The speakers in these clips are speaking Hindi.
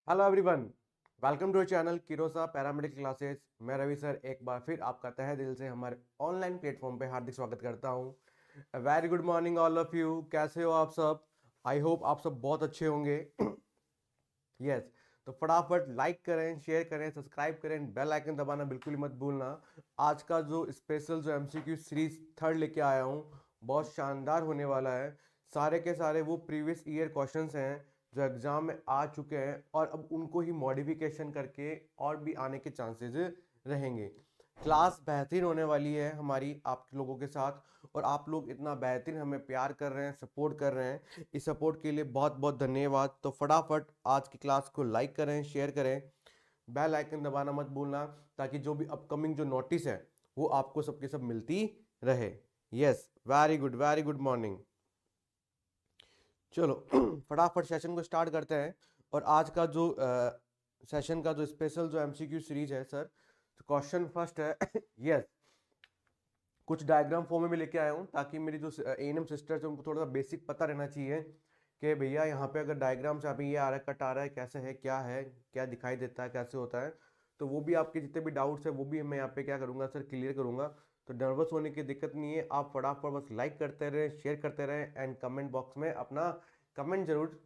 Hello everyone, welcome to channel किरोसा पैरामेडिकल क्लासेस। मैं रवि सर एक बार फिर आपका तहे दिल से हमारे ऑनलाइन प्लेटफॉर्म पे हार्दिक स्वागत करता हूँ। Very good morning all of you. कैसे हो आप सब? आई होप आप सब बहुत अच्छे होंगे। यस तो फटाफट लाइक करें, शेयर करें, सब्सक्राइब करें, बेल आइकन दबाना बिल्कुल ही मत भूलना। आज का जो स्पेशल जो एमसीक्यू सीरीज थर्ड लेके आया हूँ बहुत शानदार होने वाला है। सारे के सारे वो प्रीवियस ईयर क्वेश्चंस हैं जो एग्जाम में आ चुके हैं और अब उनको ही मॉडिफिकेशन करके और भी आने के चांसेस रहेंगे। क्लास बेहतरीन होने वाली है हमारी आप लोगों के साथ, और आप लोग इतना बेहतरीन हमें प्यार कर रहे हैं, सपोर्ट कर रहे हैं। इस सपोर्ट के लिए बहुत बहुत धन्यवाद। तो फटाफट आज की क्लास को लाइक करें, शेयर करें, बेल आइकन दबाना मत भूलना, ताकि जो भी अपकमिंग जो नोटिस है वो आपको सबके सब मिलती रहे। Yes, very good morning. चलो फटाफट सेशन को स्टार्ट करते हैं। और आज का जो सेशन का जो स्पेशल जो एमसीक्यू सीरीज है सर, तो क्वेश्चन फर्स्ट है। यस, कुछ डायग्राम फॉर्म में भी लेके आया हूँ ताकि मेरी जो एएनएम सिस्टर्स है उनको थोड़ा सा बेसिक पता रहना चाहिए कि भैया यहाँ पे अगर डायग्राम से अभी ये आ रहा है, कट आ रहा है, कैसे है, क्या दिखाई देता है, कैसे होता है। तो वो भी आपके जितने भी डाउट्स है वो भी मैं यहाँ पे क्या करूँगा सर, क्लियर करूँगा। तो नर्वस होने की दिक्कत नहीं है, आप फटाफट बस लाइक करते रहें, शेयर करते रहें एंड कमेंट बॉक्स में अपना कमेंट जरूर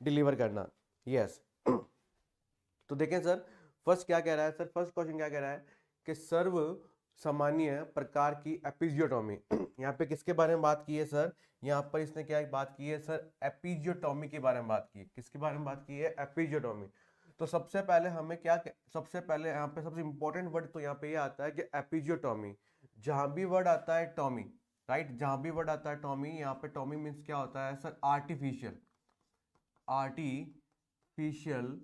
डिलीवर करना। यस तो देखें सर, फर्स्ट क्या कह रहा है सर, फर्स्ट क्वेश्चन क्या कह रहा है कि सर्व सामान्य प्रकार की एपिजियोटॉमी। यहाँ पे किसके बारे में बात की है सर? यहाँ पर इसने क्या बात की है सर? एपिजियोटॉमी के बारे में बात की है। किसके बारे में बात की है? एपिजियोटॉमी। तो सबसे पहले हमें क्या, सबसे पहले यहाँ पे सबसे इंपॉर्टेंट वर्ड तो यहाँ पे ये आता है कि एपिजियोटॉमी। जहां भी वर्ड आता है टॉमी, राइट, जहां भी वर्ड आता है टॉमी, यहाँ पे टॉमी मीन्स क्या होता है sir? Artificial, artificial,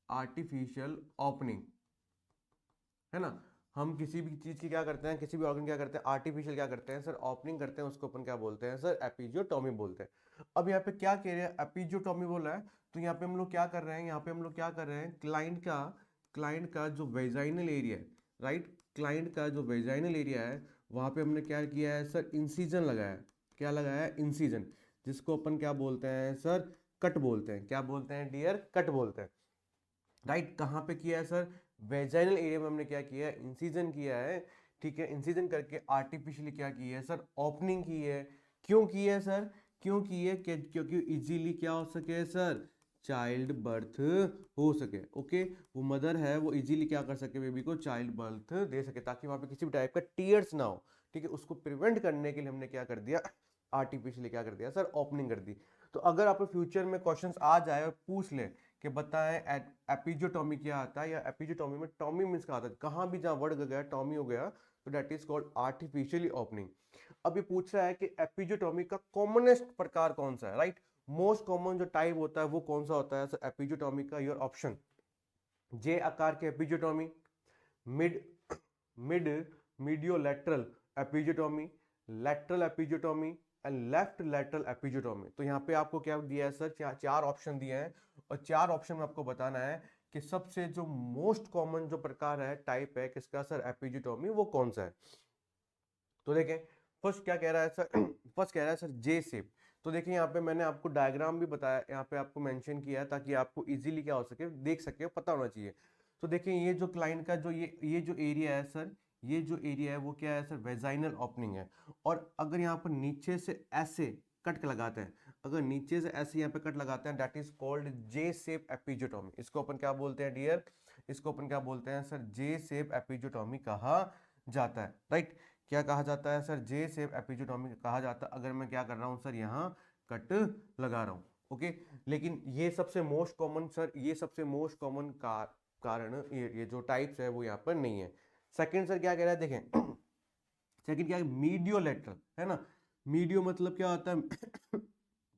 artificial opening, है ना। हम किसी भी चीज की क्या करते हैं, किसी भी ऑर्गन क्या करते हैं, आर्टिफिशियल क्या करते हैं सर? ओपनिंग करते हैं, उसको अपन क्या बोलते हैं सर? एपिजियोटॉमी बोलते हैं। अब यहाँ पे क्या कह रहे हैं? एपिजियोटॉमी बोला है, तो यहाँ पे हम लोग क्या कर रहे हैं, यहाँ पे हम लोग क्या कर रहे हैं, क्लाइंट का जो वेजाइनल एरिया है, राइट, क्लाइंट का जो वेजाइनल एरिया है वहां पे हमने क्या किया है सर? इंसिजन लगाया है। क्या लगाया है? इंसिजन, जिसको अपन क्या बोलते हैं सर? कट बोलते हैं। क्या बोलते हैं डियर? कट बोलते हैं। राइट, कहाँ पे किया है सर? वेजाइनल एरिया में हमने क्या किया है? इंसिजन किया है। ठीक है, इंसिजन करके आर्टिफिशियली क्या की है सर? ओपनिंग की है। क्यों की है सर? क्यों की है? क्योंकि इजीली क्या हो सके सर? चाइल्ड बर्थ हो सके। ओके, वो मदर है वो इजीली क्या कर सके? बेबी को चाइल्ड बर्थ दे सके, ताकि वहां पे किसी भी टाइप का टीयर्स ना हो। ठीक है, उसको प्रिवेंट करने के लिए हमने क्या कर दिया? आर्टिफिशियली क्या कर दिया सर? ओपनिंग कर दी। तो अगर आप फ्यूचर में क्वेश्चंस आ जाए और पूछ ले कि बताएं एपिजियोटॉमी क्या आता है, या एपिजियोटॉमी में टॉमी मीन्स क्या आता है, कहां भी जहां वर्ड गया टॉमी हो गया, तो that is called artificially opening. अब ये पूछ रहा है कि एपिजियोटॉमी का कॉमनेस्ट प्रकार कौन सा है, राइट, मोस्ट कॉमन जो टाइप होता है वो कौन सा होता है सर? एपिजियोटॉमी का योर ऑप्शन जे आकार के episiotomy, mid mid mediolateral episiotomy, lateral episiotomy and left lateral episiotomy. तो यहाँ पे आपको क्या दिया है सर? चार ऑप्शन दिए हैं, और चार ऑप्शन में आपको बताना है कि सबसे जो मोस्ट कॉमन जो प्रकार है, टाइप है किसका सर? एपिजियोटॉमी, वो कौन सा है। तो देखें, फर्स्ट क्या कह रहा है सर? फर्स्ट कह रहा है सर जे शेप। तो देखिए यहाँ पे मैंने आपको डायग्राम भी बताया, यहाँ पे आपको मेंशन किया है ताकि आपको इजीली क्या हो सके, देख सके, पता होना चाहिए। तो देखिए ये जो क्लाइंट का जो ये जो एरिया है सर, ये जो एरिया है वो क्या है सर? वेजाइनल ओपनिंग है। और अगर यहाँ पर नीचे से ऐसे कट लगाते हैं, अगर नीचे से ऐसे यहाँ पे कट लगाते हैं, that is called J shape episiotomy. इसको अपन क्या बोलते हैं डियर? इसको अपन क्या बोलते हैं सर? जे शेप एपिजियोटॉमी कहा जाता है, राइट। क्या कहा जाता है सर? जे शेप एपिजियोटॉमी कहा जाता है अगर मैं क्या कर रहा हूं सर? यहाँ कट लगा रहा हूं। ओके, लेकिन ये सबसे मोस्ट कॉमन सर, ये सबसे मोस्ट कॉमन कारण ये जो टाइप्स है वो यहाँ पर नहीं है। सेकंड सर क्या कह रहा है देखें, सेकंड क्या है? मीडियो लेटरल, है ना। मीडियो मतलब क्या होता है?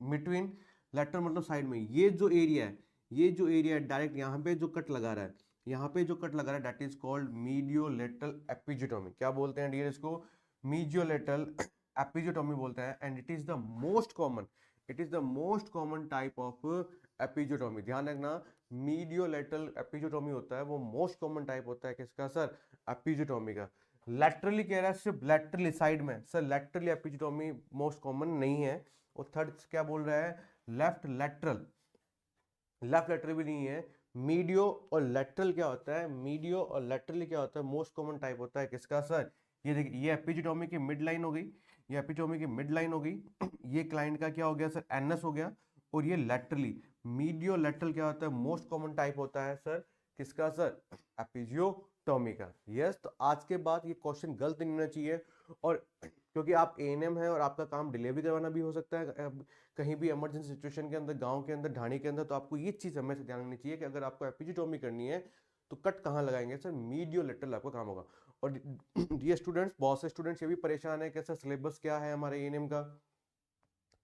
बिटवीन, लेटर मतलब साइड में। ये जो एरिया है, ये जो एरिया है डायरेक्ट यहाँ पे जो कट लगा रहा है, यहाँ पे जो कट लगा रहा है, that is called mediolateral episiotomy. क्या बोलते हैं डियर इसको? मीडियोलेटरल एपिजियोटॉमी बोलते हैं, and it is the most common, it is the most common type of episiotomy. ध्यान रखना, मीडियोलेटरल एपिजियोटॉमी होता है वो मोस्ट कॉमन टाइप होता है किसका सर? एपिजियोटॉमी का। लैटरली कह रहा है, सिर्फ लैटरली साइड में sir, laterally episiotomy most common नहीं है। और थर्ड क्या बोल रहा है? लेफ्ट लैटरल, लेफ्ट लेटरल भी नहीं है। मीडियो और लेटरल क्या होता है, मीडियो और लेटरल क्या होता है, मोस्ट कॉमन टाइप होता है किसका सर, ये देखिए ये एपिजियोटॉमी की मिड लाइन हो गई, ये एपिजियोटॉमी की मिड लाइन हो गई, ये क्लाइंट का क्या हो गया सर, एनएस हो गया, और ये लेटरली मीडियो लेटरल क्या होता है, मोस्ट कॉमन टाइप होता है सर किसका सर, एपिजियोटॉमी का। यस, तो आज के बाद ये क्वेश्चन गलत नहीं होना चाहिए, और क्योंकि आप एएनएम है और आपका काम डिलीवरी करवाना भी हो सकता है कहीं भी इमरजेंसी सिचुएशन के अंदर, गांव के अंदर, ढाणी के अंदर, तो आपको ये चीज़ हमें से ध्यान रखनी चाहिए कि अगर आपको एपिजियोटॉमी करनी है तो कट कहाँ लगाएंगे सर, मीडियो लेटरल आपका काम होगा। और ये स्टूडेंट्स, बहुत से स्टूडेंट्स ये भी परेशान है कि सर सिलेबस क्या है हमारे एएनएम का,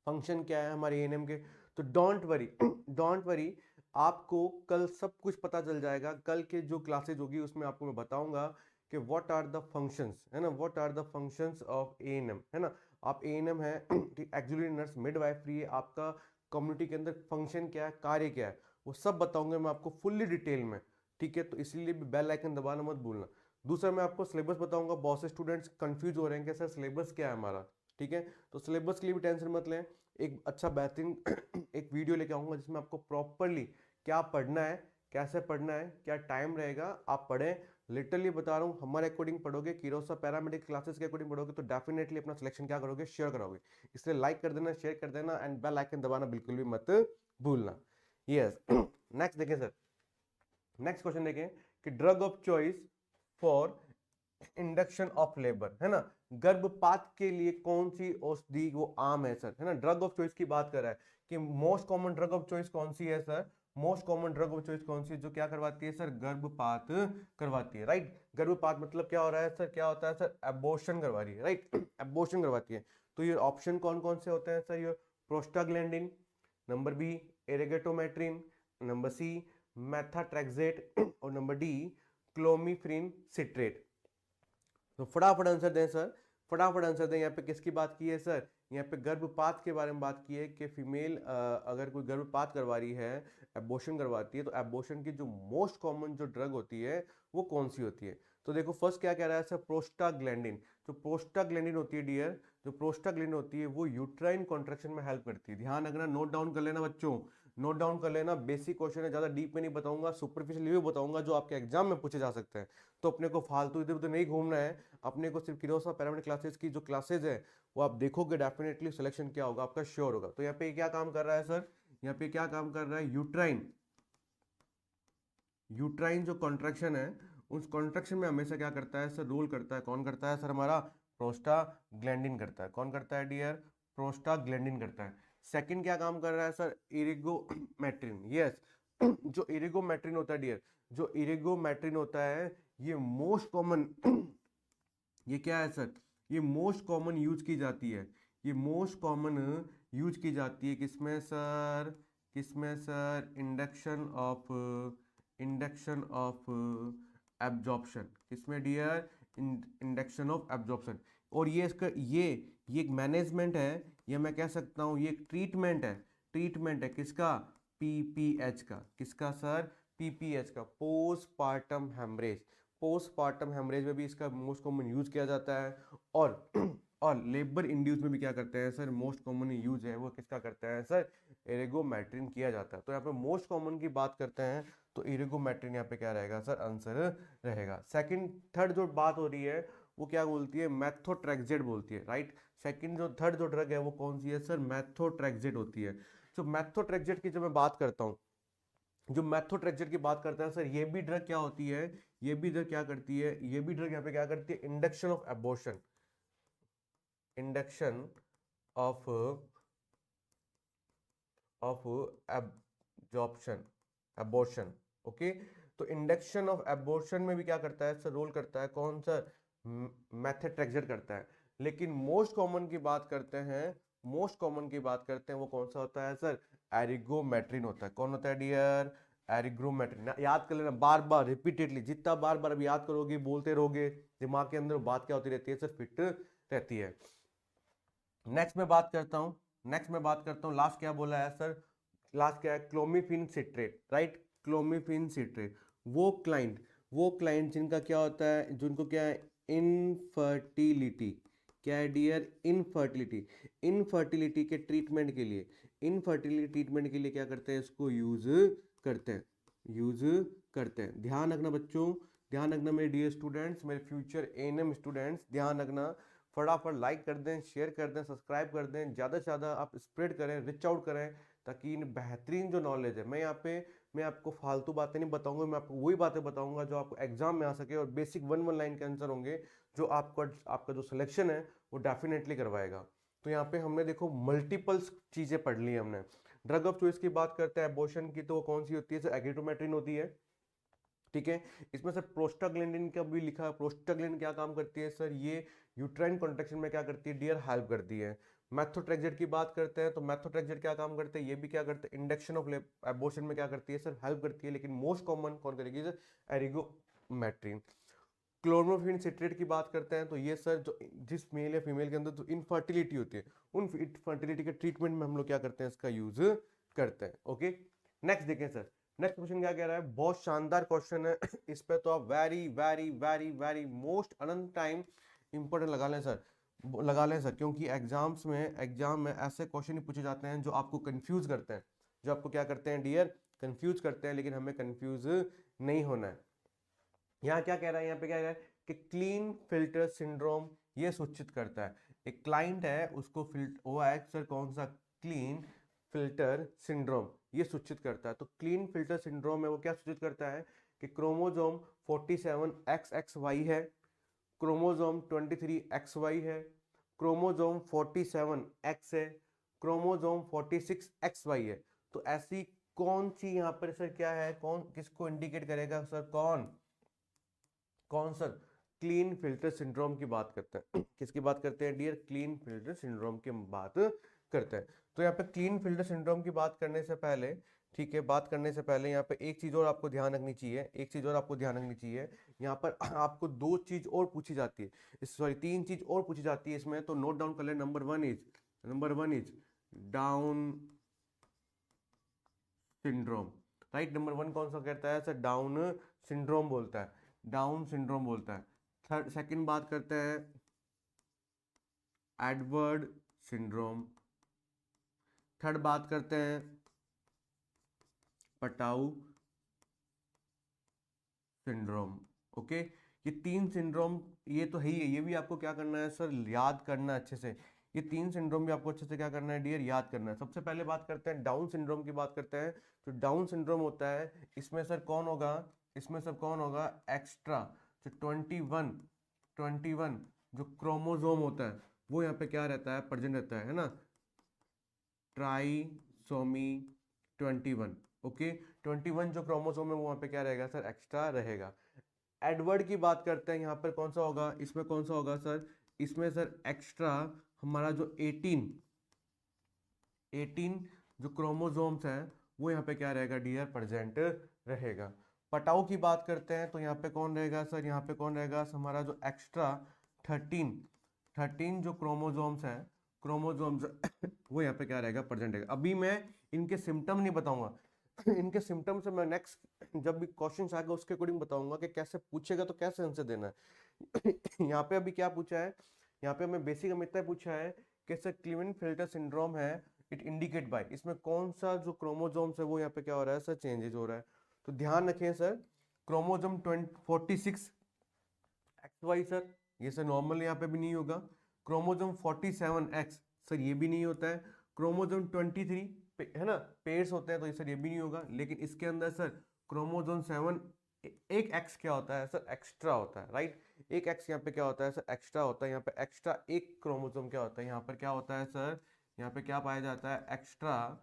फंक्शन क्या है हमारे एएनएम के, तो डोंट वरी डोंट वरी, आपको कल सब कुछ पता चल जाएगा। कल के जो क्लासेज होगी उसमें आपको मैं बताऊंगा कि व्हाट आर द फंक्शंस, है ना, what are the functions of ANM, है ना। आप एएनएम है, एक्जुअली नर्स मिडवाइफरी है, आपका कम्युनिटी के अंदर फंक्शन क्या है, कार्य क्या है, वो सब बताऊंगा मैं आपको फुल्ली डिटेल में, ठीक है। तो इसलिए भी बेल आइकन दबाना मत भूलना। दूसरा मैं आपको सिलेबस बताऊंगा, बहुत से स्टूडेंट्स कंफ्यूज हो रहे हैं कि सर सिलेबस क्या है हमारा, ठीक है। तो सिलेबस के लिए भी टेंशन मत लें, एक अच्छा बेहतरीन एक वीडियो लेके आऊंगा जिसमें आपको प्रॉपरली क्या पढ़ना है, कैसे पढ़ना है, क्या टाइम रहेगा, आप पढ़ें। लिटरली बता रहा हूँ, हमारे अकॉर्डिंग पढ़ोगे, कीरोसा पैरामेडिक क्लासेस के अकॉर्डिंग पढ़ोगे, तो डेफिनेटली अपना सिलेक्शन क्या करोगे, शेयर करोगे। इसलिए लाइक कर देना, शेयर कर देना, एंड बेल आइकन दबाना बिल्कुल भी मत भूलना। यस, नेक्स्ट देखें सर, नेक्स्ट क्वेश्चन देखें कि drug of choice for induction of labour, है ना, गर्भपात के लिए कौन सी औषधि वो आम है सर, है ना। ड्रग ऑफ चॉइस की बात कर रहा है कि most common drug of choice कौन सी है sir, most common drug of choice कौन सी है जो क्या करवाती है सर, गर्भपात करवाती है, राइट। गर्भपात मतलब क्या हो रहा है सर, क्या होता है सर, एबॉर्शन करवा रही है, राइट, एबॉर्शन करवाती है। तो ये ऑप्शन कौन कौन से होते हैं सर, ये prostaglandin, number B ergometrine, number C methotrexate, और नंबर डी क्लोमिफ्रिन सिट्रेट। तो फटाफट आंसर दें सर, फटाफट आंसर दें। यहाँ पे किसकी बात की है सर, यहाँ पे गर्भपात के बारे में बात की है कि फीमेल अगर कोई गर्भपात करवा रही है, एबॉर्शन करवाती है, तो एबॉर्शन की जो मोस्ट कॉमन जो ड्रग होती है वो कौन सी होती है। तो देखो फर्स्ट क्या कह रहा है सर, प्रोस्टाग्लैंडिन। जो प्रोस्टाग्लैंडिन होती है डियर, जो प्रोस्टाग्लैंडिन होती है वो यूट्राइन कॉन्ट्रैक्शन में हेल्प करती है। ध्यान रखना, नोट डाउन कर लेना बच्चों, नोट डाउन कर लेना। बेसिक क्वेश्चन है, ज्यादा डीप में नहीं बताऊंगा, सुपरफिशियल भी बताऊंगा जो आपके एग्जाम में पूछे जा सकते हैं। तो अपने को फालतू इधर उधर नहीं घूमना है, अपने को सिर्फ किरोसा पैरामेडिक क्लासेस की जो क्लासेज है वो आप देखोगे, डेफिनेटली सिलेक्शन क्या होगा आपका श्योर होगा। तो यहाँ पे क्या काम कर रहा है सर, यहाँ पे क्या काम कर रहा है, यूट्राइन, यूट्राइन जो कॉन्ट्रैक्शन है उस कॉन्ट्रैक्शन में हमेशा क्या करता है सर, रोल करता है, कौन करता है सर, हमारा प्रोस्टाग्लैंडिन करता है। कौन करता है डियर, प्रोस्टाग्लैंडिन करता है। सेकंड क्या काम कर रहा है सर, इरिगोमेट्रिन। यस, जो इरिगोमेट्रिन होता है डियर, जो इरिगोमेट्रिन होता है ये मोस्ट कॉमन ये क्या है सर, ये मोस्ट कॉमन यूज की जाती है, ये मोस्ट कॉमन यूज की जाती है किसमें सर, किसमें सर, इंडक्शन ऑफ एब्जॉर्प्शन, किसमें डियर, इंडक्शन ऑफ एब्जॉर्प्शन। और ये इसका ये एक मैनेजमेंट है, ये मैं कह सकता हूँ ये एक ट्रीटमेंट है, ट्रीटमेंट है किसका, पीपीएच का, किसका सर, पीपीएच का, पोस्टपार्टम हेमरेज। पोस्टपार्टम हेमरेज में भी इसका मोस्ट कॉमन यूज किया जाता है, और और लेबर इंड्यूस में भी क्या करते हैं सर, मोस्ट कॉमन यूज है वो किसका करते हैं सर, एरिगोमेट्रिन किया जाता है। तो यहाँ पे मोस्ट कॉमन की बात करते हैं तो एरिगोमेट्रिन यहाँ पे क्या रहेगा सर, आंसर रहेगा। सेकंड थर्ड जो बात हो रही है वो क्या बोलती है, मैथोट्रेक्सेट बोलती है, राइट। सेकंड जो थर्ड जो ड्रग है वो कौन सी है सर, मैथोट्रेक्सेट होती है। तो मैथोट्रेक्सेट की जब मैं बात करता हूँ, जो मैथोट्रेक्सेट की बात करते हैं सर, ये भी ड्रग क्या होती है, ये भी ड्रग क्या करती है, ये भी ड्रग यहाँ पे क्या करती है, induction of abortion, induction of of absorption, abortion, okay. तो इंडक्शन ऑफ एबॉर्शन में भी क्या करता है सर, रोल करता है कौन सर, मैथोट्रेक्सेट करता है। लेकिन मोस्ट कॉमन की बात करते हैं, मोस्ट कॉमन की बात करते हैं वो कौन सा होता है सर, एरिगोमेट्रिन होता है। कौन होता है डियर, एरिग्रोमेट्रिन। याद कर लेना बार बार रिपीटेडली, जितना बार बार अब याद करोगे बोलते रहोगे दिमाग के अंदर बात क्या होती रहती है सर, फिट रहती है। नेक्स्ट में बात करता हूँ, नेक्स्ट में बात करता हूँ, लास्ट क्या बोला है सर, लास्ट क्या है, क्लोमिफिन सिट्रेट, राइट, क्लोमिफिन सिट्रेट। वो क्लाइंट जिनका क्या होता है, जिनको क्या है, इनफर्टिलिटी, क्या है डियर, इनफर्टिलिटी, इनफर्टिलिटी के ट्रीटमेंट के लिए, इनफर्टिलिटी ट्रीटमेंट के लिए क्या करते हैं, इसको यूज करते हैं, यूज करते हैं। ध्यान रखना बच्चों, ध्यान रखना मेरे डियर स्टूडेंट्स, मेरे फ्यूचर एएनएम स्टूडेंट्स, ध्यान रखना। फटाफट लाइक कर दें, शेयर कर दें, सब्सक्राइब कर दें, ज़्यादा से ज़्यादा आप स्प्रेड करें, रिच आउट करें, ताकि इन बेहतरीन जो नॉलेज है, मैं यहाँ पे मैं आपको फालतू बातें नहीं बताऊंगा, मैं आपको वही बातें बताऊंगा जो आपको एग्जाम में आ सके, और बेसिक 1 लाइन के आंसर होंगे जो आपका जो सिलेक्शन है वो डेफिनेटली करवाएगा। तो यहाँ पे हमने देखो मल्टीपल चीज़ें पढ़ ली हमने। ड्रग ऑफ चॉइस की बात करते हैं एबॉर्शन की, तो कौन सी होती है सर, एग्लिटोमेट्रिन होती है, ठीक है। इसमें सर प्रोस्टाग्लैंडिन का भी लिखा है, प्रोस्टाग्लैंडिन क्या काम करती है सर, ये यूट्राइन कॉन्ट्रैक्शन में क्या करती है डियर, हेल्प करती है। मैथोट्रेक्सेट की बात करते हैं तो मैथोट्रेक्सेट क्या काम करते हैं, ये भी क्या करते हैं, इंडक्शन ऑफ एबॉर्शन में क्या करती है सर, हेल्प करती है, लेकिन मोस्ट कॉमन कौन करेगी सर, एरिगोमेट्रिन। क्लोरोफिन सिट्रेट की बात करते हैं तो ये सर जो जिस मेल या फीमेल के अंदर जो इनफर्टिलिटी होती है, उन इनफर्टिलिटी के ट्रीटमेंट में हम लोग क्या करते हैं, इसका यूज करते हैं। ओके, नेक्स्ट देखें सर, नेक्स्ट क्वेश्चन क्या कह रहा है, बहुत शानदार क्वेश्चन है इस पे तो आप very very very very most अनंत टाइम इंपॉर्टेंट लगा लें सर, लगा लें सर, क्योंकि एग्जाम में ऐसे क्वेश्चन ही पूछे जाते हैं जो आपको कंफ्यूज करते हैं, जो आपको क्या करते हैं डियर, कंफ्यूज करते हैं, लेकिन हमें कंफ्यूज नहीं होना है। यहाँ क्या कह रहा है, यहाँ पे क्या कह रहा है कि क्लीन फिल्टर सिंड्रोम ये सूचित करता है, एक क्लाइंट है उसको वो है सर कौन सा, क्लीन फिल्टर सिंड्रोम ये सूचित करता है। तो क्लीन फिल्टर सिंड्रोम है वो क्या सूचित करता है कि क्रोमोसोम 47 XXY है, क्रोमोसोम 23 XY है, क्रोमोसोम 47 X है, क्रोमोसोम 46 XY है। तो ऐसी कौन सी यहाँ पर सर क्या है, कौन किसको इंडिकेट करेगा सर, कौन सर, क्लीन फिल्टर सिंड्रोम की बात करते हैं किसकी बात करते हैं डियर, क्लीन फिल्टर सिंड्रोम की बात करते हैं। तो यहाँ पे क्लीन फिल्टर सिंड्रोम की बात करने से पहले, ठीक है, बात करने से पहले यहाँ पे एक चीज और आपको ध्यान रखनी चाहिए, एक चीज और आपको ध्यान रखनी चाहिए, यहाँ पर आपको 2 चीज और पूछी जाती है, सॉरी 3 चीज और पूछी जाती है इसमें, तो नोट डाउन कर ले। Number one is down syndrome, right. Number 1 कौन सा कहता है सर, डाउन सिंड्रोम बोलता है, डाउन सिंड्रोम बोलता है। थर्ड सेकंड बात करते हैं एडवर्ड सिंड्रोम, थर्ड बात करते हैं पटाऊ सिंड्रोम। ओके, ये 3 सिंड्रोम ये तो है ही है, ये भी आपको क्या करना है सर, याद करना है अच्छे से, ये 3 सिंड्रोम भी आपको अच्छे से क्या करना है डियर, याद करना है। सबसे पहले बात करते हैं डाउन सिंड्रोम की बात करते हैं। तो डाउन सिंड्रोम होता है, इसमें सर कौन होगा, इसमें सर कौन होगा, एक्स्ट्रा जो 21 जो क्रोमोसोम होता है वो यहाँ पे क्या रहता है, प्रेजेंट रहता है ना, ट्राइसोमी 21। ओके, 21 जो क्रोमोसोम है वो वहाँ पे क्या रहेगा सर, एक्स्ट्रा रहेगा। एडवर्ड की बात करते हैं, यहाँ पर कौन सा होगा, इसमें कौन सा होगा सर, इसमें सर एक्स्ट्रा हमारा जो 18 जो क्रोमोसोम्स हैं वो यहाँ पे क्या रहेगा डियर, प्रेजेंट रहेगा। पटाऊ की बात करते हैं तो यहाँ पे कौन रहेगा सर, यहाँ पे कौन रहेगा, हमारा जो एक्स्ट्रा 13 जो क्रोमोसोम्स हैं, क्रोमोसोम्स वो यहाँ पे क्या रहेगा, प्रेजेंट रहेगा। अभी मैं इनके सिम्टम नहीं बताऊंगा इनके सिम्टम से मैं नेक्स्ट जब भी क्वेश्चन आएगा उसके अकॉर्डिंग बताऊंगा कि कैसे पूछेगा तो कैसे आंसर देना है यहाँ पे अभी क्या पूछा है, यहाँ पे हमें बेसिक हमें इतना पूछा है कि सर क्लीवन फिल्टर सिंड्रोम है, इट इंडिकेट बाय, इसमें कौन सा जो क्रोमोसोम्स है वो यहाँ पे क्या हो रहा है सर, चेंजेस हो रहा है। तो ध्यान रखें सर, क्रोमोसोम 46 XY सर, ये सर नॉर्मल यहाँ पे भी नहीं होगा। क्रोमोसोम 47X सर ये भी नहीं होता है। क्रोमोसोम 23 है ना, पेयर्स होते हैं तो ये सर ये भी नहीं होगा। लेकिन इसके अंदर सर क्रोमोसोम 7 एक एक्स क्या होता है सर, एक्स्ट्रा होता है, राइट। एक एक्स यहाँ पे क्या होता है सर, एक्स्ट्रा होता है। यहाँ पे एक्स्ट्रा एक क्रोमोसोम क्या होता है, यहाँ पर क्या होता है सर, यहाँ पे क्या पाया जाता है, एक्स्ट्रा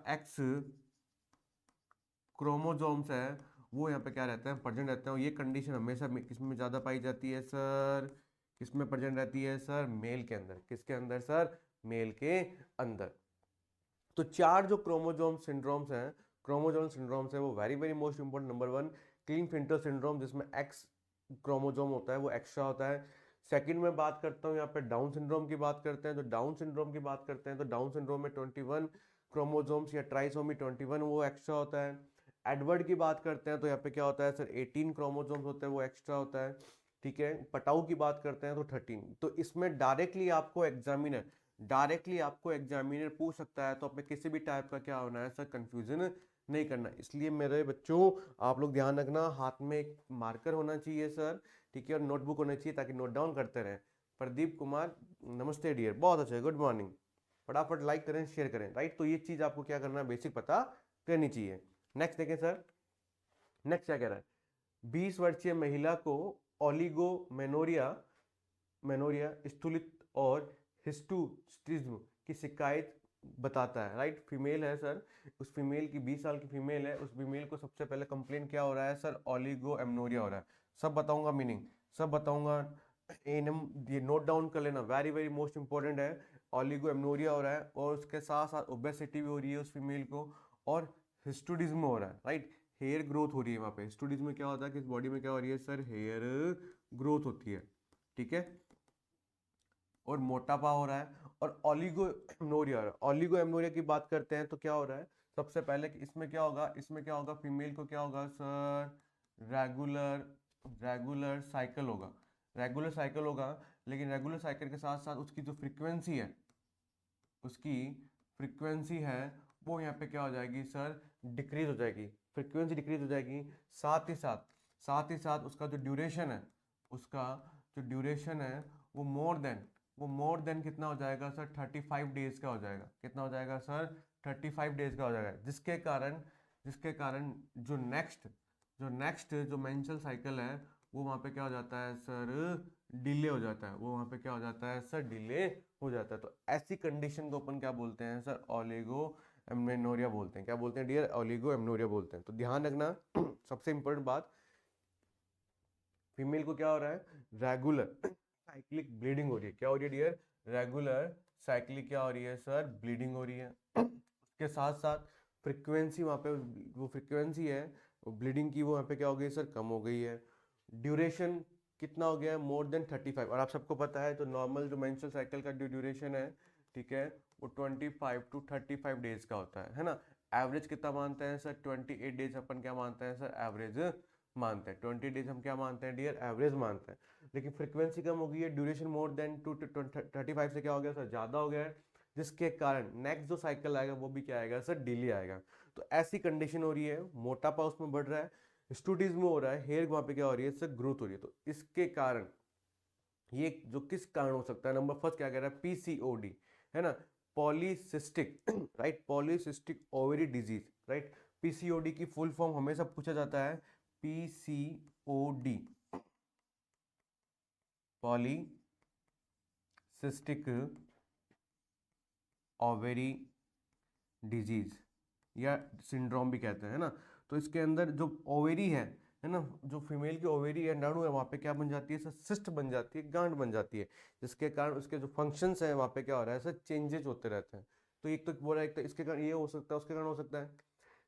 एक्स क्रोमोसोम्स है वो यहाँ पे क्या रहता है, प्रेजेंट रहता है। और ये कंडीशन हमेशा किसमें ज़्यादा पाई जाती है सर, किसमें प्रेजेंट रहती है सर, मेल के अंदर। किसके अंदर सर, मेल के अंदर। तो 4 जो क्रोमोसोम सिंड्रोम्स हैं, क्रोमोसोम सिंड्रोम्स है वो very very most important. Number 1 clean filter syndrome, जिसमें एक्स क्रोमोसोम होता है वो एक्स्ट्रा होता है। सेकंड में बात करता हूँ यहाँ पे डाउन सिंड्रोम की बात करते हैं। तो डाउन सिंड्रोम की बात करते हैं तो डाउन सिंड्रोम में 21 क्रोमोसोम्स या ट्राइसोमी 21 वो एक्स्ट्रा होता है। एडवर्ड की बात करते हैं तो यहाँ पे क्या होता है सर, 18 क्रोमोसोम्स होते हैं वो एक्स्ट्रा होता है, ठीक है। पटाऊ की बात करते हैं तो 13। तो इसमें डायरेक्टली आपको एग्जामिनर डायरेक्टली आपको एग्जामिनर पूछ सकता है, तो अपने किसी भी टाइप का क्या होना है सर, कंफ्यूजन नहीं करना। इसलिए मेरे बच्चों आप लोग ध्यान रखना, हाथ में एक मार्कर होना चाहिए सर, ठीक है, और नोटबुक होना चाहिए ताकि नोट डाउन करते रहें। प्रदीप कुमार, नमस्ते डियर, बहुत अच्छा, गुड मॉर्निंग। फटाफट लाइक करें, शेयर करें, राइट। तो ये चीज़ आपको क्या करना है, बेसिक पता करनी चाहिए। नेक्स्ट देखें सर, नेक्स्ट क्या कह रहा है, 20 वर्षीय महिला को ओलिगोमेनोरिया मेनोरिया स्थूलित और हिस्टुस्टिज्म की शिकायत बताता है, राइट। फीमेल है सर, उस फीमेल की 20 साल की फीमेल है, उस फीमेल को सबसे पहले कंप्लेन क्या हो रहा है सर, ओलिगो एमनोरिया हो रहा है। सब बताऊंगा मीनिंग, सब बताऊंगा, एनम ये नोट डाउन कर लेना, वेरी वेरी मोस्ट इंपॉर्टेंट है। ओलिगो एमनोरिया हो रहा है और उसके साथ साथ ओबेसिटी भी हो रही है उस फीमेल को, और हिस्टुडिज्म हो रहा है, राइट। हेयर ग्रोथ हो रही है वहाँ पे। हिस्टुडिज्म में क्या होता है, किस बॉडी में क्या हो रही है सर, हेयर ग्रोथ होती है, ठीक है, और मोटापा हो रहा है, और ऑलिगो एमनोरिया हो रहा है। ऑलिगो एमनोरिया की बात करते हैं तो क्या हो रहा है, सबसे पहले कि इसमें क्या होगा, इसमें क्या होगा, फीमेल को क्या होगा सर, रेगुलर रेगुलर साइकिल होगा, रेगुलर साइकिल होगा। लेकिन रेगुलर साइकिल के साथ साथ उसकी जो फ्रीक्वेंसी है, उसकी फ्रीक्वेंसी है वो यहाँ पे क्या हो जाएगी सर, डिक्रीज हो जाएगी, फ्रीक्वेंसी डिक्रीज हो जाएगी। साथ ही साथ, साथ ही साथ उसका जो ड्यूरेशन है, उसका जो ड्यूरेशन है वो मोर देन कितना हो जाएगा सर, 35 डेज का हो जाएगा। कितना हो जाएगा सर, 35 डेज का हो जाएगा, जिसके कारण जो मेंस्ट्रुअल साइकिल है वो वहाँ पे क्या हो जाता है सर, डिले हो जाता है, वो वहाँ पे क्या हो जाता है सर, डिले हो जाता है। तो ऐसी कंडीशन को अपन क्या बोलते हैं सर, ओलिगो एमनोरिया बोलते हैं। क्या बोलते हैं डियर, ओलिगो एमनोरिया बोलते हैं। तो ध्यान रखना सबसे इंपॉर्टेंट बात, फीमेल को क्या हो रहा है, रेगुलर साइक्लिक ब्लीडिंग हो रही है। क्या हो रही है डियर, रेगुलर साइक्लिक क्या हो रही है सर, ब्लीडिंग हो रही है। उसके साथ साथ फ्रीक्वेंसी वहाँ पे, वो फ्रीक्वेंसी है ब्लीडिंग की, वो वहाँ पे क्या हो गई सर, कम हो गई है। ड्यूरेशन कितना हो गया है, मोर देन 35। और आप सबको पता है तो नॉर्मल जो मेंस्ट्रुअल साइकिल का जो ड्यूरेशन है, ठीक है, वो 25 to 35 डेज का होता है ना। एवरेज कितना मानते हैं सर, 28 डेज अपन क्या मानते हैं सर, एवरेज मानते हैं। 20 डेज हम क्या मानते हैं डियर, एवरेज मानते हैं। लेकिन फ्रीक्वेंसी कम हो गई है, ड्यूरेशन मोर देन 35 से क्या हो गया सर, ज़्यादा हो गया है, जिसके कारण नेक्स्ट जो साइकिल आएगा वो भी क्या आएगा सर, डिले आएगा। तो ऐसी कंडीशन हो रही है, मोटापा उसमें बढ़ रहा है, स्टूडिज्म हो रहा है, हेयर वहाँ पे क्या हो रही है सर, ग्रोथ हो रही है। तो इसके कारण ये जो किस कारण हो सकता है, नंबर फर्स्ट क्या कह रहा है, पीसीओडी, है ना, polycystic right, polycystic ovary disease, right. PCOD की फुल फॉर्म हमेशा पूछा जाता है, पीसीओडी, पॉलीसिस्टिक ओवरी डिजीज या सिंड्रोम भी कहते हैं, है ना। तो इसके अंदर जो ओवेरी है ना, जो फीमेल की ओवेरी है, नाड़ू है, वहाँ पे क्या बन जाती है सर, सिस्ट बन जाती है, गांठ बन जाती है, जिसके कारण उसके जो फंक्शंस हैं वहाँ पे क्या हो रहा है सर, चेंजेस होते रहते हैं। तो एक तो बोला, एक तो इसके कारण ये हो सकता है, उसके कारण हो सकता है।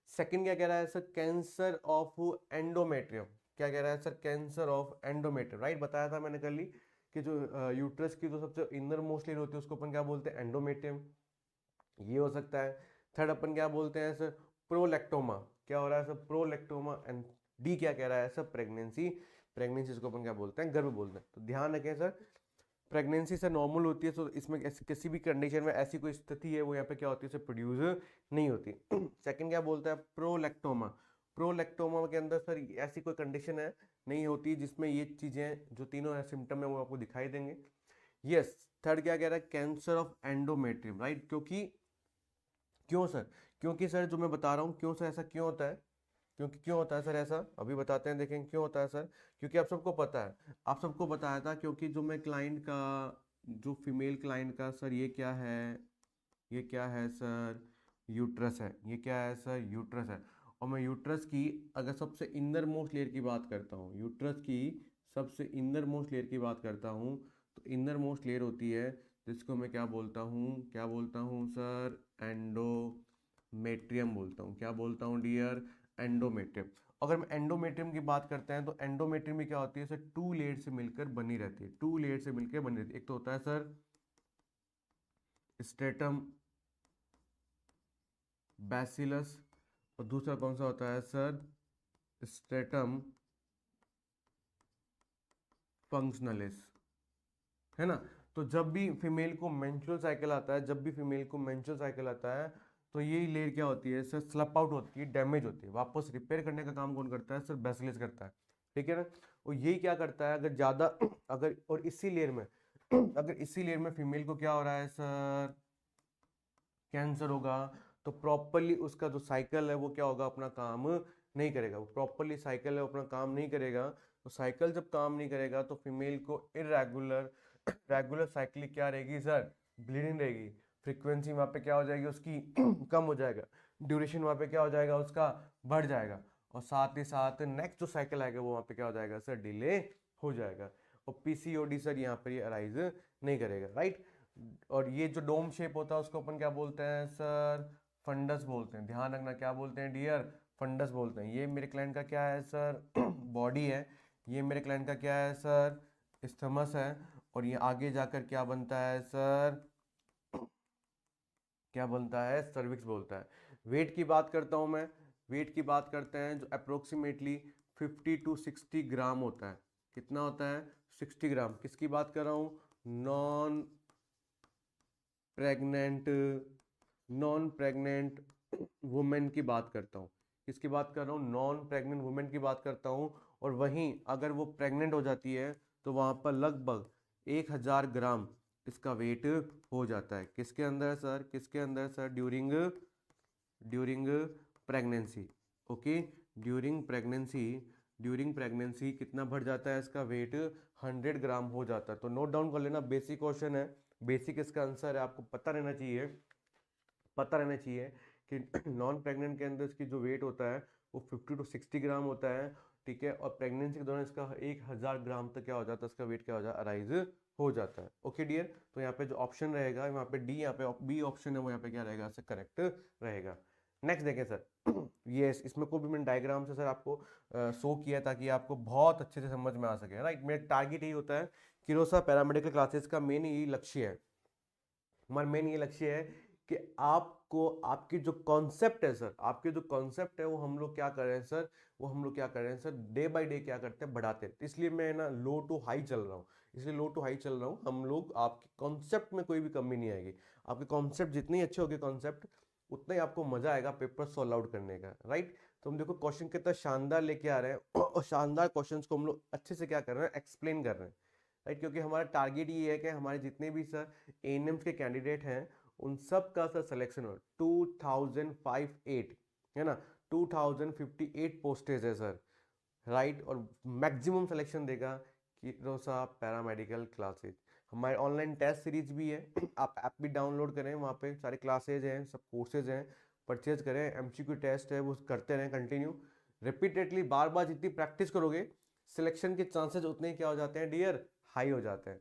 सेकंड क्या कह रहा है सर, कैंसर ऑफ एंडोमेट्रियम। क्या कह रहा है sir, cancer of endometrium, right, बताया था मैंने कल ही कि जो यूट्रस की जो सबसे इनर मोस्ट लेयर होती है उसको अपन क्या बोलते हैं, एंडोमेट्रियम। ये हो सकता है। थर्ड अपन क्या बोलते हैं सर, प्रोलेक्टोमा। क्या हो रहा है सर, प्रोलेक्टोमा। एंड डी क्या कह रहा है सर, प्रेगनेंसी। प्रेगनेंसी इसको अपन क्या बोलते हैं, गर्भ बोलते हैं। तो ध्यान रखें सर, प्रेगनेंसी से नॉर्मल होती है, तो इसमें किसी भी कंडीशन में ऐसी कोई स्थिति है वो यहाँ पे क्या होती है, प्रोड्यूस नहीं होती। सेकंड क्या बोलता है, प्रोलेक्टोमा। प्रोलेक्टोमा के अंदर सर ऐसी कोई कंडीशन है नहीं होती जिसमें ये चीज़ें जो तीनों सिम्टम है वो आपको दिखाई देंगे। यस। थर्ड क्या कह रहा है, कैंसर ऑफ एंडोमेट्रियम, राइट। क्योंकि क्यों सर, क्योंकि सर जो मैं बता रहा हूँ, क्यों सर ऐसा क्यों होता है, क्योंकि क्यों होता है सर ऐसा, अभी बताते हैं, देखेंगे क्यों होता है सर। क्योंकि आप सबको पता है, आप सबको बताया था, क्योंकि जो मैं क्लाइंट का, जो फीमेल क्लाइंट का सर, ये क्या है, ये क्या है सर, यूट्रस है। ये क्या है सर, यूट्रस है। और मैं यूट्रस की अगर सबसे इनर मोस्ट लेयर की बात करता हूँ, यूट्रस की सबसे इनर मोस्ट लेयर की बात करता हूँ, तो इनर मोस्ट लेयर होती है जिसको मैं क्या बोलता हूँ, क्या बोलता हूँ सर, एंडोमेट्रियम बोलता हूँ। क्या बोलता हूँ डियर, एंडोमेट्रियम। अगर हम एंडोमेट्रियम की बात करते हैं तो एंडोमेट्रियम में क्या होती है सर, 2 लेयर से मिलकर बनी रहती है, 2 लेयर से मिलकर बनी रहती है। एक तो होता है सर स्ट्रेटम बैसिलस, और दूसरा कौन सा होता है सर, स्ट्रेटम फंक्शनलिस, है ना। तो जब भी फीमेल को मेंस्ट्रुअल साइकिल आता है, जब भी फीमेल को मेंस्ट्रुअल साइकिल आता है, तो ये लेयर क्या होती है सर, स्लप आउट होती है, डैमेज होती है। वापस रिपेयर करने का काम कौन करता है सर, बेसिलस करता है, ठीक है ना। और यही क्या करता है, अगर ज़्यादा अगर और इसी लेयर में अगर इसी लेयर में फीमेल को क्या हो रहा है सर, कैंसर होगा, तो प्रॉपरली उसका जो साइकिल है वो क्या होगा, अपना काम नहीं करेगा। वो प्रॉपरली साइकिल है अपना काम नहीं करेगा। तो साइकिल जब काम नहीं करेगा तो फीमेल को इरेगुलर रेगुलर साइकिल क्या रहेगी सर, ब्लीडिंग रहेगी। फ्रीक्वेंसी वहाँ पे क्या हो जाएगी उसकी कम हो जाएगा। ड्यूरेशन वहाँ पे क्या हो जाएगा उसका, बढ़ जाएगा। और साथ ही साथ नेक्स्ट जो साइकिल आएगा वो वहाँ पे क्या हो जाएगा सर, डिले हो जाएगा। और पीसीओडी सर यहाँ पर ये अराइज नहीं करेगा, राइट। और ये जो डोम शेप होता है उसको अपन क्या बोलते हैं सर, फंडस बोलते हैं। ध्यान रखना क्या बोलते हैं डियर, फंडस बोलते हैं। ये मेरे क्लाइंट का क्या है सर, बॉडी है। ये मेरे क्लाइंट का क्या है सर, स्थमस है। और ये आगे जाकर क्या बनता है सर, क्या बनता है, सर्विक्स बोलता है। वेट की बात करता हूँ मैं, वेट की बात करते हैं, जो अप्रोक्सीमेटली 50 to 60 ग्राम होता है। कितना होता है, 60 ग्राम। किसकी बात कर रहा हूँ, non pregnant, non pregnant women की बात करता हूँ। किसकी बात कर रहा हूँ, नॉन प्रेग्नेंट वुमेन की बात करता हूँ। और वहीं अगर वो प्रेग्नेंट हो जाती है तो वहाँ पर लगभग 1000 ग्राम इसका वेट हो जाता है। किसके अंदर सर, किसके अंदर sir, during during pregnancy. Okay, during pregnancy, during pregnancy कितना बढ़ जाता है इसका वेट, 100 ग्राम हो जाता है। तो नोट डाउन कर लेना, बेसिक क्वेश्चन है, बेसिक इसका आंसर है, आपको पता रहना चाहिए, पता रहना चाहिए कि नॉन प्रेग्नेंट के अंदर इसकी जो वेट होता है वो 50 to 60 ग्राम होता है, ठीक है। और प्रेगनेंसी के दौरान इसका 1000 ग्राम तक क्या हो जाता है, इसका वेट क्या हो जाता है, अराइज हो जाता है। ओके डियर, तो यहाँ पे जो ऑप्शन रहेगा यहाँ पे डी, यहाँ पे बी ऑप्शन है वो यहाँ पे क्या रहेगा सर, करेक्ट रहेगा। नेक्स्ट देखें सर, ये इसमें को भी मैंने डायग्राम से सर आपको शो किया ताकि आपको बहुत अच्छे से समझ में आ सके, राइट। मेरा टारगेट यही होता है, किरोसा पैरामेडिकल क्लासेस का मेन यही लक्ष्य है, हमारा मेन ये लक्ष्य है कि आपको आपकी जो कॉन्सेप्ट है सर, आपके जो कॉन्सेप्ट है वो हम लोग क्या कर रहे हैं सर, वो हम लोग क्या कर रहे हैं सर, डे बाय डे क्या करते हैं, बढ़ाते हैं। इसलिए मैं ना लो टू हाई चल रहा हूँ, इसलिए लो टू हाई चल रहा हूँ। हम लोग आपके कॉन्सेप्ट में कोई भी कमी नहीं आएगी। आपके कॉन्सेप्ट जितने ही अच्छे होंगे कॉन्सेप्ट, उतना ही आपको मजा आएगा पेपर सॉल्व आउट करने का, राइट। तो हम देखो क्वेश्चन कितना शानदार लेके आ रहे हैं और शानदार क्वेश्चंस को हम लोग अच्छे से क्या कर रहे हैं, एक्सप्लेन कर रहे हैं, राइट। क्योंकि हमारा टारगेट ये है कि हमारे जितने भी सर एएनएम्स के कैंडिडेट हैं उन सब का सर सिलेक्शन हो। 2058 है ना, 2058 पोस्टेज है सर, राइट। और मैक्सिमम सिलेक्शन देगा किरोसा पैरामेडिकल क्लासेज। हमारे ऑनलाइन टेस्ट सीरीज भी है, आप ऐप भी डाउनलोड करें, वहाँ पे सारे क्लासेज हैं, सब कोर्सेज हैं, परचेज करें। एमसीक्यू टेस्ट है वो करते रहें कंटिन्यू, रिपीटेडली बार बार जितनी प्रैक्टिस करोगे सिलेक्शन के चांसेस उतने ही क्या हो जाते हैं डियर, हाई हो जाते हैं।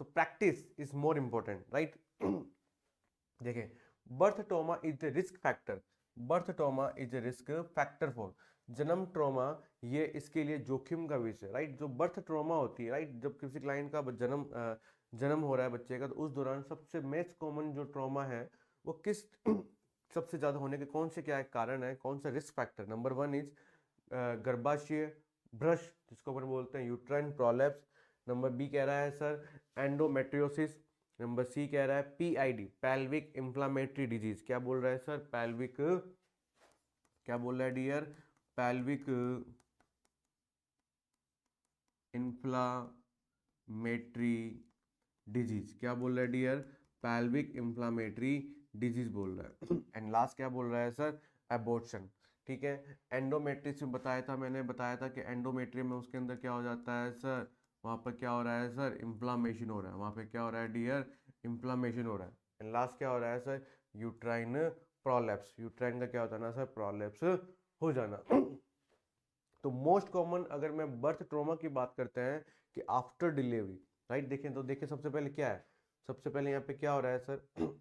तो practice is more important, right. देखें, birth trauma is the risk factor, birth trauma is the risk factor for, जन्म ट्रॉमा ये इसके लिए जोखिम का विषय, राइट। जो बर्थ ट्रॉमा होती है, राइट, जब किसी क्लाइंट का जन्म हो रहा है बच्चे का, तो उस दौरान सबसे मोस्ट कॉमन जो ट्रॉमा है वो किस सबसे ज्यादा होने के कौन से क्या है कारण है, कौन सा रिस्क फैक्टर, नंबर 1 इज गर्भाशय भ्रश, जिसको अपन बोलते हैं यूट्राइन प्रोलैप्स। नंबर बी कह रहा है सर एंडोमेट्रियोसिस। नंबर सी कह रहा है पीआईडी, पैल्विक इंफ्लामेटरी डिजीज। क्या बोल रहा है सर, पैल्विक, क्या बोल रहा है डियर, पैल्विक इंफ्लामेटरी डिजीज। क्या बोल रहा है डियर, पैल्विक इंफ्लामेटरी डिजीज बोल रहा है। एंड लास्ट क्या बोल रहा है सर, एबॉर्शन, ठीक है। एंडोमेट्रियस में बताया था, मैंने बताया था कि एंडोमेट्रियम में उसके अंदर क्या हो जाता है सर, वहाँ पर क्या हो रहा है सर, इन्फ्लामेशन हो रहा है, वहाँ पे क्या हो रहा है डियर, इन्फ्लामेशन हो रहा है। एंड लास्ट क्या हो रहा है सर, यूट्राइन प्रोलैप्स, यूट्राइन का क्या होता है ना सर, प्रोलैप्स हो जाना। तो मोस्ट कॉमन अगर मैं बर्थ ट्रॉमा की बात करते हैं कि आफ्टर डिलीवरी, राइट। देखें तो देखें सबसे पहले क्या है, सबसे पहले यहाँ पे क्या हो रहा है सर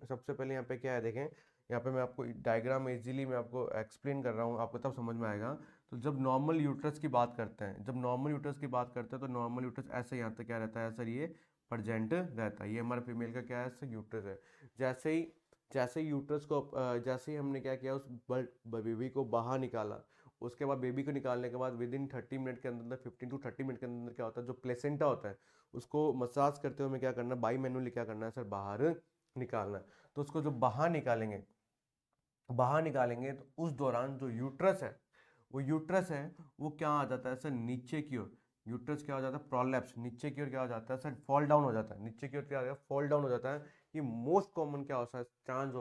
सबसे पहले यहाँ पे क्या है, देखें यहाँ पे मैं आपको डायग्राम में इजीली मैं आपको एक्सप्लेन कर रहा हूँ, आपको तब समझ में आएगा। तो जब नॉर्मल यूट्रस की बात करते हैं, जब नॉर्मल यूट्रस की बात करते हैं तो नॉर्मल यूट्रस ऐसे यहाँ तक क्या रहता है सर, ये प्रजेंट रहता है। ये हमारा फीमेल का क्या है सर, यूट्रस है। जैसे ही यूट्रस को जैसे ही हमने क्या किया, उस बेबी को बाहर निकाला, उसके बाद बेबी को निकालने के बाद विद इन 30 मिनट के अंदर 15 to 30 मिनट के अंदर क्या होता है, जो प्लेसेंटा होता है उसको मसाज करते हुए हमें क्या करना है, बाई मैनुअली क्या करना है सर, बाहर निकालना है। तो उसको जो बाहर निकालेंगे, तो उस दौरान जो यूट्रस है वो क्या आ जाता है सर, नीचे की ओर। यूट्रस क्या हो जाता है, प्रोलैप्स, नीचे की ओर क्या हो जाता है सर, फॉल डाउन हो जाता है। नीचे की ओर क्या हो जाता है, फॉल डाउन हो जाता है। ये मोस्ट कॉमन क्या होता है, चांस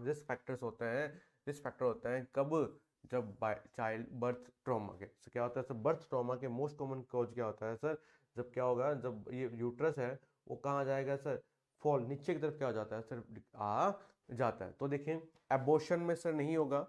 रिस्क फैक्टर्स होते हैं, रिस्क फैक्टर होते हैं कब, जब चाइल्ड बर्थ ट्रॉमा के। तो क्या होता है सर, बर्थ ट्रॉमा के मोस्ट कॉमन कॉज क्या होता है सर, जब क्या होगा, जब ये यूट्रस है वो कहाँ जाएगा सर, फॉल, नीचे की तरफ क्या हो जाता है सर, आ जाता है। तो देखें एबॉर्शन में सर नहीं होगा।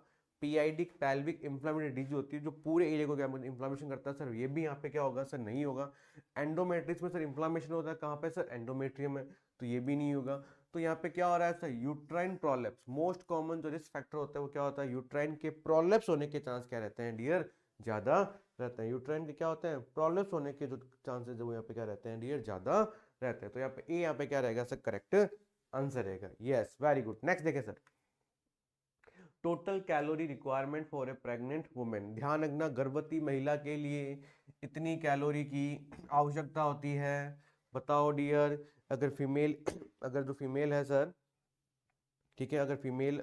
पीआईडी पैल्विक इंफ्लेमेटरी डिजीज होती है जो पूरे एरिया को क्या इंफ्लेमेशन करता है सर, ये भी यहाँ पे क्या होगा सर, नहीं होगा। एंडोमेट्रियस में सर इंफ्लेमेशन होता है कहाँ पे सर, एंडोमेट्रियम में, तो ये भी नहीं होगा। तो यहाँ पे क्या हो रहा है sir, uterine prolapse, most common जो रिस्क फैक्टर होता है वो क्या होता है, यूट्राइन के प्रोलेप्स होने के चांस क्या रहते हैं डियर, ज्यादा रहते हैं। यूट्राइन के क्या होते हैं, प्रोलेप्स होने के जो चांसेस है वो यहाँ पे क्या रहते हैं डियर, ज्यादा रहते हैं। तो यहाँ पे ए यहाँ पे क्या रहेगा सर, करेक्ट आंसर रहेगा। Yes, very good. नेक्स्ट देखें sir, total calorie requirement for a pregnant women. ध्यान रखना, गर्भवती महिला के लिए इतनी कैलोरी की आवश्यकता होती है। बताओ डियर, अगर फीमेल अगर जो फीमेल है सर, ठीक है, अगर फीमेल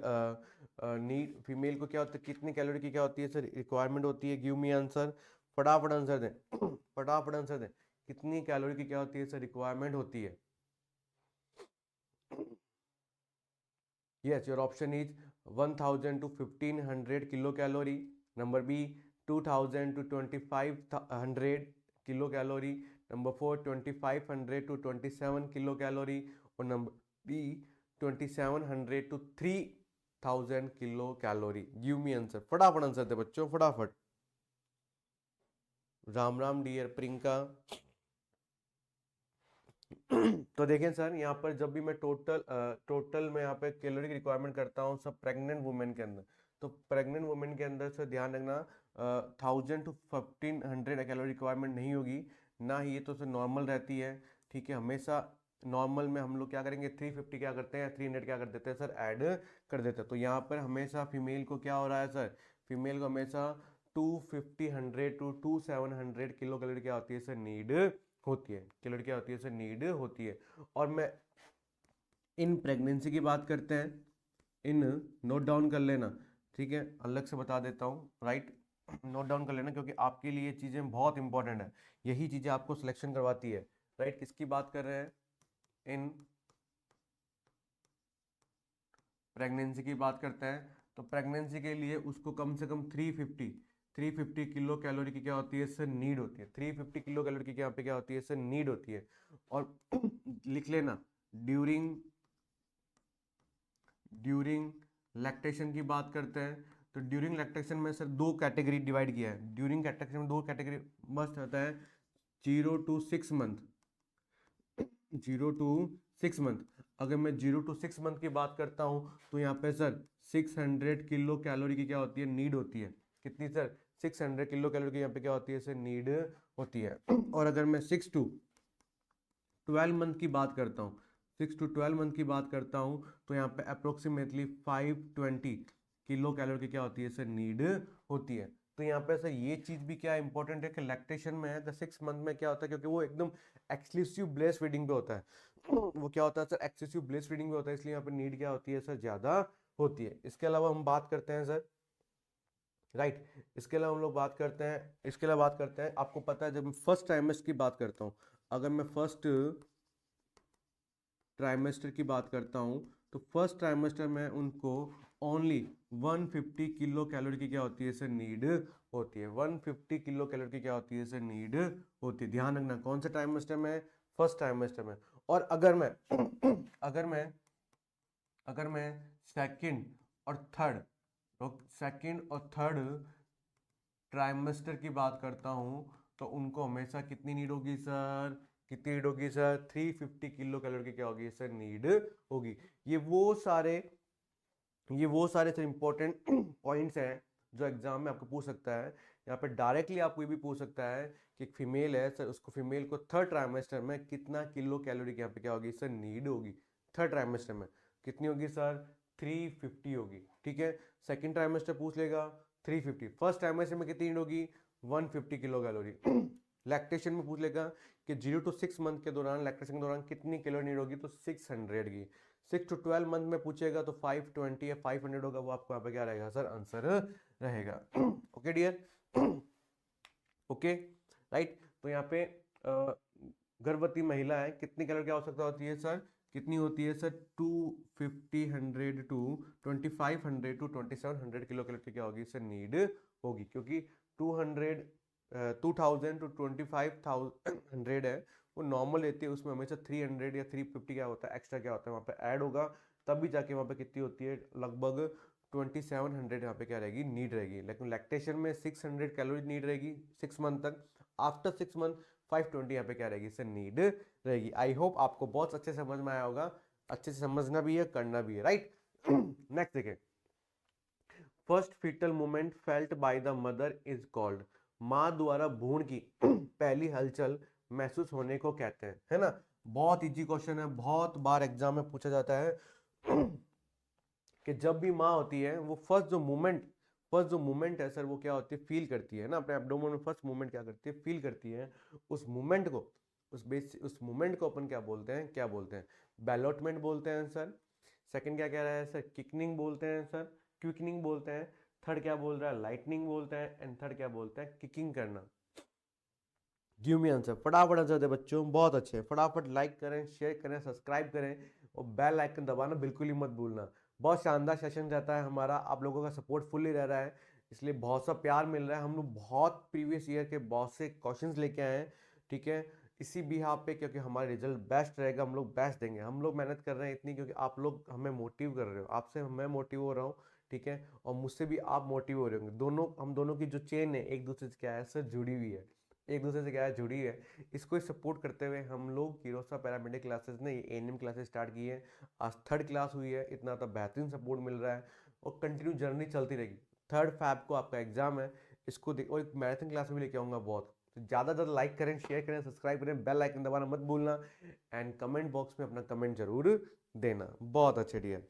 नीड, फीमेल को क्या होता है, कितनी कैलोरी की क्या होती है सर, रिक्वायरमेंट होती है। गिव मी आंसर, फटाफट आंसर दें फटाफट आंसर दें, कितनी कैलोरी की क्या होती है सर, रिक्वायरमेंट होती है। Yes, your option is 1000 to 1500 kilocalorie. Number B, 2000 to 2500 kilocalorie. Number 4, 2500 to 27 kilocalorie. और number D, 2700 to 3000 kilocalorie. Give me answer. फटाफट आंसर दे बच्चों, फटाफट। राम राम डियर प्रियंका। तो देखें सर, यहाँ पर जब भी मैं टोटल में यहाँ पे कैलोरी की रिक्वायरमेंट करता हूँ सब प्रेग्नेंट वुमेन के अंदर, तो प्रेग्नेंट वुमेन के अंदर सर ध्यान रखना 1000 to 1500 कैलोरी रिक्वायरमेंट नहीं होगी, ना ही ये तो सर नॉर्मल रहती है। ठीक है, हमेशा नॉर्मल में हम लोग क्या करेंगे, 350 क्या करते हैं, 300 क्या कर देते हैं सर, ऐड कर देते हैं। तो यहाँ पर हमेशा फीमेल को क्या हो रहा है सर, फीमेल को हमेशा 250 100 to 2700 किलो कैलोरी क्या होती है सर, नीड होती है। कैलोरी क्या होती है सर, नीड होती है। और मैं इन प्रेगनेंसी की बात करते हैं, इन नोट डाउन कर लेना, ठीक है, अलग से बता देता हूँ, राइट, नोट डाउन कर लेना क्योंकि आपके लिए ये चीज़ें बहुत इंपॉर्टेंट है, यही चीज़ें आपको सिलेक्शन करवाती है, राइट। किसकी बात कर रहे हैं, इन प्रेगनेंसी की बात करते हैं। तो प्रेगनेंसी के लिए उसको कम से कम 350 किलो कैलोरी की क्या होती है सर, नीड होती है। 350 किलो कैलोरी की यहाँ पे क्या होती है सर, नीड होती है। और लिख लेना, ड्यूरिंग लैक्टेशन की बात करते हैं, तो ड्यूरिंग लैक्टेशन में सर दो कैटेगरी डिवाइड किया है। ड्यूरिंग लैक्टेशन में दो कैटेगरी मस्ट होता है, 0 to 6 मंथ, 0 to 6 मंथ। अगर मैं 0 to 6 मंथ की बात करता हूँ तो यहाँ पे सर 600 किलो कैलोरी की क्या होती है, नीड होती है। कितनी सर, 600 किलो कैलोरी की यहाँ पे क्या होती है सर, नीड होती है। और अगर मैं 6 to 12 मंथ की बात करता हूँ, 6 to 12 मंथ की बात करता हूँ तो यहाँ पे अप्रोक्सीमेटली 520 किलो कैलोरी की क्या होती है सर, नीड होती है। तो यहाँ पे सर ये चीज़ भी क्या इंपॉर्टेंट है कि लैक्टेशन में है 6 मंथ में क्या होता है, क्योंकि वो एकदम एक्सक्लूसिव ब्रेस्ट फीडिंग पे होता है, वो क्या होता है सर, एक्सेसिव ब्रेस्ट फीडिंग पे होता है, इसलिए यहाँ पे नीड क्या होती है सर, ज़्यादा होती है। इसके अलावा हम बात करते हैं सर, राइट, इसके अलावा हम लोग बात करते हैं, इसके अलावा बात करते हैं, आपको पता है जब मैं फर्स्ट ट्राइमेस्टर की बात करता हूँ, अगर मैं फर्स्ट ट्राइमेस्टर की बात करता हूँ तो फर्स्ट ट्राइमेस्टर में उनको ओनली 150 किलो कैलोरी की क्या होती है सर, नीड होती है। 150 किलो कैलोरी की क्या होती है सर, नीड होती है। ध्यान रखना कौन से ट्राइमेस्टर में, फर्स्ट ट्राइमेस्टर में। और अगर मैं अगर मैं सेकंड और थर्ड, तो सेकंड और थर्ड ट्राइमेस्टर की बात करता हूँ तो उनको हमेशा कितनी नीड होगी सर, कितनी नीड होगी सर, 350 किलो कैलोरी की क्या होगी सर, नीड होगी। ये वो सारे सर इंपॉर्टेंट पॉइंट्स हैं जो एग्जाम में आपको पूछ सकता है। यहाँ पे डायरेक्टली आपको ये भी पूछ सकता है कि एक फीमेल है सर, उसको फीमेल को थर्ड ट्राइमेस्टर में कितना किलो कैलोरी की यहाँ पे क्या होगी सर, नीड होगी। थर्ड ट्राइमेस्टर में कितनी होगी सर, 350 होगी, ठीक है। सेकेंड ट्राइमेस्टर पूछ लेगा 350। फर्स्ट टाइमेस्टर में कितनी नीड होगी? 150 किलो कैलोरी। लैक्टेशन में पूछ लेगा कि 0 to 6 मंथ के दौरान, लैक्टेशन के दौरान कितनी कैलोरी नीड होगी, तो 600 की। 6 to 12 मंथ में पूछेगा तो 520 या 500 होगा, वो आपको यहाँ पे क्या रहेगा सर? आंसर रहेगा। Okay dear, okay right. तो यहाँ पे गर्भवती महिला है, कितनी कैलोरी की आवश्यकता होती है सर? कितनी होती है sir? 250 100 to 2500 to 2700 kilo calorie क्या होगी सर? नीड होगी, क्योंकि 200 2000 to 25,100 है वो नॉर्मल लेती है, उसमें हमेशा 300 या 350 क्या होता है एक्स्ट्रा, क्या होता है वहाँ पे ऐड होगा, तभी जाके वहाँ पे कितनी होती है? लगभग 2700 यहाँ पे क्या रहेगी? नीड रहेगी। लेकिन लैक्टेशन में 600 कैलोरी नीड रहेगी 6 मंथ तक। आफ्टर 6 मंथ 520 यहाँ पे क्या रहेगी सर? नीड रहेगी। आई होप आपको बहुत अच्छे से समझ में आया होगा, अच्छे से समझना भी है, करना भी है, राइट। नेक्स्ट देखिए, first fetal movement felt by the mother is called. माँ द्वारा भ्रूण की पहली हलचल महसूस होने को कहते हैं, है ना। बहुत इजी क्वेश्चन है, बहुत बार एग्जाम में पूछा जाता है कि जब भी माँ होती है वो फर्स्ट जो मूवमेंट है सर, वो क्या होती है? फील करती है ना, अपने एब्डोमेन में फर्स्ट मूवमेंट क्या करती है? फील करती है। उस मूवमेंट को, उस मूवमेंट को अपन क्या बोलते हैं? क्या बोलते हैं? बैलोटमेंट बोलते हैं सर। सेकंड क्या कह रहा है सर? किकनिंग बोलते हैं सर, क्विकनिंग बोलते हैं। थर्ड क्या बोल रहा है? लाइटनिंग बोलते हैं। एंड थर्ड क्या बोलते हैं? किकिंग करना। गिव मी आंसर, फटाफट आंसर दे बच्चों, बहुत अच्छे। फटाफट लाइक करें, शेयर करें, सब्सक्राइब करें और बेल आइकन दबाना बिल्कुल ही मत भूलना। बहुत शानदार सेशन रहता है हमारा, आप लोगों का सपोर्ट फुल्ली रह रहा है, इसलिए बहुत सा प्यार मिल रहा है। हम लोग बहुत प्रीवियस ईयर के बहुत से क्वेश्चंस लेके आए हैं, ठीक है, इसी बिहाफ पे, क्योंकि हमारा रिजल्ट बेस्ट रहेगा, हम लोग बेस्ट देंगे। हम लोग मेहनत कर रहे हैं इतनी क्योंकि आप लोग हमें मोटिव कर रहे हो, आपसे मैं मोटिव हो रहा हूँ, ठीक है, और मुझसे भी आप मोटिव हो रहे होंगे। दोनों, हम दोनों की जो चेन है एक दूसरे से क्या है सर? जुड़ी हुई है, एक दूसरे से क्या है? जुड़ी है। इसको सपोर्ट करते हुए हम लोग कीरोसा पैरामेडिक क्लासेस ने एएनएम क्लासेस स्टार्ट की है। आज 3rd क्लास हुई है, इतना तो बेहतरीन सपोर्ट मिल रहा है और कंटिन्यू जर्नी चलती रहेगी। 3rd Feb को आपका एग्जाम है, इसको देख, और एक मैराथन क्लास में भी लेके आऊँगा बहुत। तो ज़्यादा से ज़्यादा लाइक करें, शेयर करें, सब्सक्राइब करें, बेल आइकन दबाना मत भूलना, एंड कमेंट बॉक्स में अपना कमेंट जरूर देना। बहुत अच्छे डियर।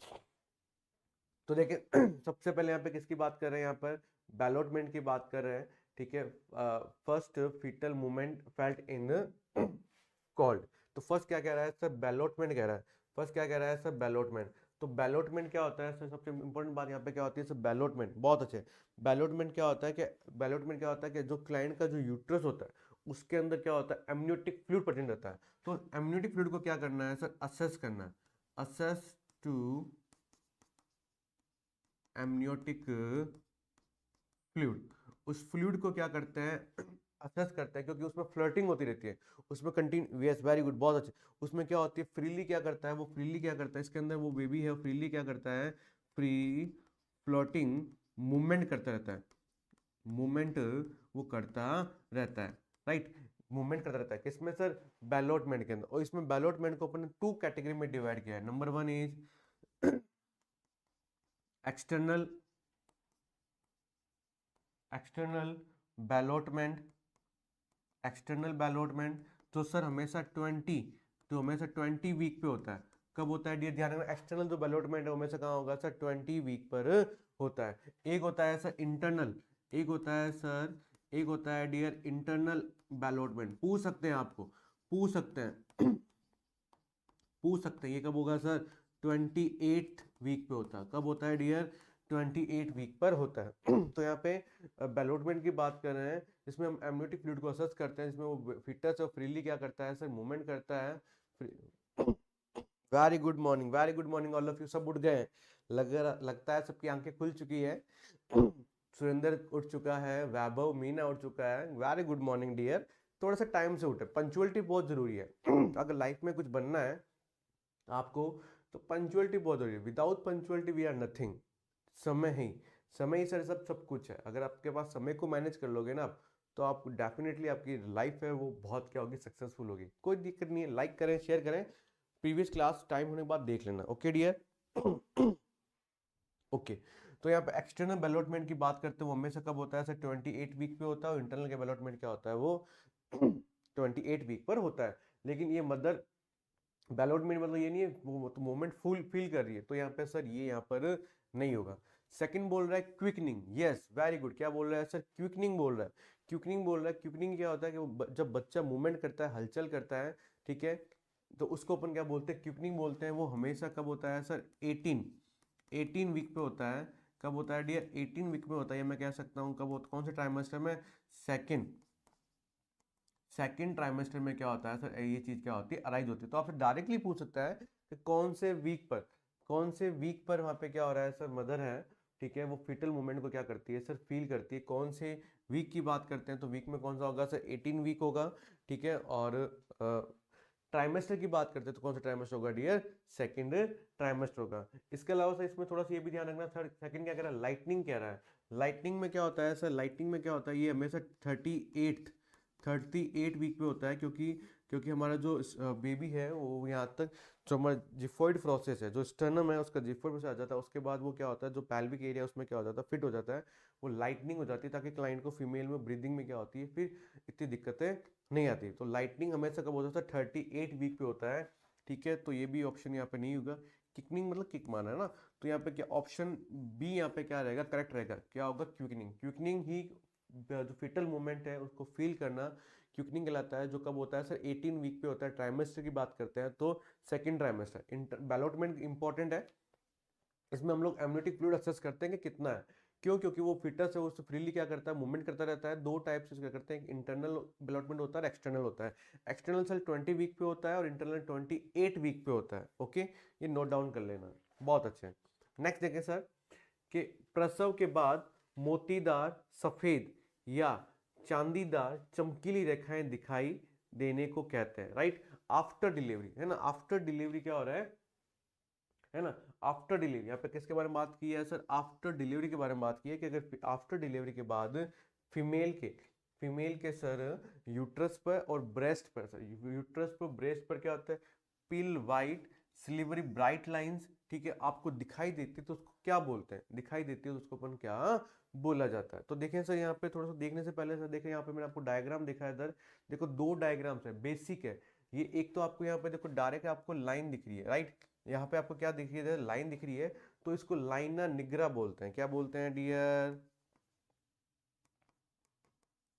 तो देखिए सबसे पहले यहाँ पे किसकी बात कर रहे हैं? यहाँ पर बैलोटमेंट की बात कर रहे हैं, ठीक है। First fetal movement felt in called. तो फर्स्ट क्या कह रहा है सर? बैलोटमेंट कह रहा है। फर्स्ट क्या कह रहा है सर? बैलोटमेंट। तो बैलोटमेंट क्या होता है सर? सबसे इंपॉर्टेंट बात यहाँ पे क्या होती है सर? बैलोटमेंट, बहुत अच्छे। बैलोटमेंट क्या होता है कि जो क्लाइंट का जो यूट्रस होता है उसके अंदर क्या होता है? एमनियोटिक फ्लूइड प्रेजेंट रहता है। तो एमनियोटिक फ्लूइड को क्या करना है सर? असेस करना है। Assess to amniotic fluid. उस फ्लूइड को क्या करते हैं? असेस करते हैं, क्योंकि उसमें फ्लर्टिंग होती रहती है, उसमें कंटिन्यू, यस वेरी गुड, बहुत अच्छे। उसमें क्या होती है? फ्रीली क्या करता है वो? फ्रीली क्या करता है? इसके अंदर वो बेबी है, फ्रीली क्या करता है? फ्री फ्लोटिंग मूवमेंट करता रहता है। मूवमेंट वो करता रहता है, राइट। मूवमेंट करता रहता है किसमें सर? बैलोटमेंट के अंदर। और इसमें बैलोटमेंट को अपन 2 कैटेगरी में डिवाइड किया है। Number 1 is external external ballottement. External ballottement तो सर हमेशा 20 वीक पे होता है। कब होता है डियर? ध्यान रखना, एक्सटर्नल जो बैलोटमेंट है हमेशा कहाँ होगा सर? 20 वीक पर होता है। एक होता है सर इंटरनल, एक होता है सर, एक होता है डियर इंटरनल बैलोटमेंट। पूछ सकते हैं आपको, पूछ सकते हैं पूछ सकते हैं ये कब होगा सर? 28 वीक पे होता है। कब होता है डियर? 28 वीक पर होता है। तो यहाँ पे बैलोटमेंट की बात कर रहे हैं, जिसमें हम एमनियोटिक फ्लूइड को असेस करते हैं, जिसमें वो फिटस और फ्रीली क्या करता है सर? मूवमेंट करता है। Very good morning, very good morning all of you. सब उठ गए हैं, लगता है सबकी आंखें खुल चुकी है। सुरेंद्र उठ चुका है, वैभव, मीना उठ चुका है। Very good morning dear. थोड़ा सा टाइम से उठे, पंचुअलिटी बहुत जरूरी है। अगर लाइफ में कुछ बनना है आपको, तो पंचुअलिटी बहुत जरूरी है। Without punctuality we are nothing. समय ही सर सब कुछ है। अगर आपके पास समय को मैनेज कर लोगे ना आप, तो आप डेफिनेटली आपकी लाइफ है वो बहुत क्या होगी? सक्सेसफुल होगी। कोई दिक्कत नहीं है, लाइक करें, शेयर करें, प्रीवियस क्लास टाइम होने के बाद देख लेना। Okay dear. ओके तो यहाँ पे एक्सटर्नल बैलोटमेंट की बात करते हैं, वो हमेशा कब होता है सर? 28 वीक पे होता है। और इंटरनल के बैलोटमेंट क्या होता है? वो 28 वीक पर होता है। लेकिन ये मदर बैलोटमेंट मतलब ये नहीं है वो तो मूवमेंट फुल फील कर रही है, तो यहाँ पे सर ये यहाँ पर नहीं होगा। सेकंड बोल रहा है क्विकनिंग, यस वेरी गुड, क्या बोल रहा है सर, क्विकनिंग बोल रहा है। क्विकनिंग बोल रहा है, क्विकनिंग क्या होता है कि जब बच्चा मूवमेंट करता है, हलचल करता है, ठीक है, तो उसको अपन क्या बोलते हैं, क्विकनिंग बोलते हैं। वो हमेशा कब होता है सर, 18 वीक पे होता है। कब होता है डियर, 18 वीक में होता है। ये मैं कह सकता हूँ कब होता, कौन से ट्राइमेस्टर में, सेकंड सेकंड ट्राइमेस्टर में क्या होता है सर, ये चीज क्या होती है, अराइज होती है। तो आपसे डायरेक्टली पूछ सकता है कि कौन से वीक पर वहां पे क्या हो रहा है सर, मदर है, ठीक है, वो फीटल मूवमेंट को क्या करती है सर, फील करती है। कौन से वीक की बात करते हैं, तो वीक में कौन सा होगा सर, 18 वीक होगा, ठीक है। और ट्राइमेस्टर की बात करते हैं तो कौन सा ट्राइमेस्टर होगा डियर, सेकंड ट्राइमेस्टर होगा। इसके अलावा सर इसमें थोड़ा सा ये भी ध्यान रखना, थर्ड सेकंड क्या कह रहा है, लाइटनिंग कह रहा है। लाइटनिंग में क्या होता है सर, लाइटनिंग में क्या होता है, ये हमेशा 38 वीक पे होता है, क्योंकि क्योंकि हमारा जो बेबी है वो यहाँ तक, जो हमारा जिफॉइड प्रोसेस है, जो स्टर्नम है उसका जिफॉइड प्रोसेस आ जाता है, उसके बाद वो क्या होता है, जो पैल्विक एरिया उसमें क्या हो जाता है, फिट हो जाता है, वो लाइटनिंग हो जाती है, ताकि क्लाइंट को फीमेल में ब्रीदिंग में क्या होती है, फिर इतनी दिक्कतें नहीं आती। तो लाइटनिंग हमेशा कब होता है, 38 वीक पे होता है, ठीक है। तो ये भी ऑप्शन यहाँ पे नहीं होगा। किकनिंग मतलब किक मारना है ना, तो यहाँ पे क्या ऑप्शन बी यहाँ पे क्या रहेगा, करेक्ट रहेगा, क्या होगा, क्विकनिंग। क्विकनिंग ही जो फिटल मूवमेंट है उसको फील करना क्विकनिंग कहलाता है, जो कब होता है सर, 18 वीक पे होता है। ट्राइमेस्टर की बात करते हैं तो सेकंड ट्राइमेस्टर। डेवलपमेंट इंपॉर्टेंट है, इसमें हम लोग एमनियोटिक फ्लूइड असेस करते हैं कि कितना है। क्यों, क्योंकि वो फिटस है, वो फ्रीली क्या करता है, मूवमेंट करता रहता है। दो टाइप से क्या करते हैं, इंटरनल डेवलपमेंट होता है, एक्सटर्नल होता है। एक्सटर्नल सेल 20 वीक पे होता है और इंटरनल 28 वीक पे होता है। ओके, ये नोट डाउन कर लेना, बहुत अच्छे। नेक्स्ट देखें सर, कि प्रसव के बाद मोतीदार, सफेद या चांदीदार चमकीली रेखाएं दिखाई देने को कहते हैं, राइट। आफ्टर डिलीवरी है ना, आफ्टर डिलीवरी क्या हो रहा है ना, आफ्टर डिलीवरी। यहाँ पे किसके बारे में बात की है सर, आफ्टर डिलीवरी के बारे में बात की है, कि अगर आफ्टर डिलीवरी के बाद फीमेल के फीमेल के सर यूट्रस पर और ब्रेस्ट पर, सर यूट्रस पर ब्रेस्ट पर क्या होता है, पिल वाइट सिल्वरी ब्राइट लाइंस, ठीक है, आपको दिखाई देती है, तो उसको क्या बोलते हैं, दिखाई देती है तो उसको अपन क्या बोला जाता है। तो देखें सर, यहाँ पे थोड़ा सा देखने से पहले सर देखें, यहाँ पे मैंने आपको डायग्राम दिखा है इधर, देखो दो डायग्राम्स है, बेसिक है। ये एक तो आपको यहाँ पे देखो डायरेक्ट आपको लाइन दिख रही है, राइट। यहाँ पे आपको क्या दिख रही है, लाइन दिख रही है, तो इसको लाइना निग्रा बोलते हैं। क्या बोलते हैं डियर,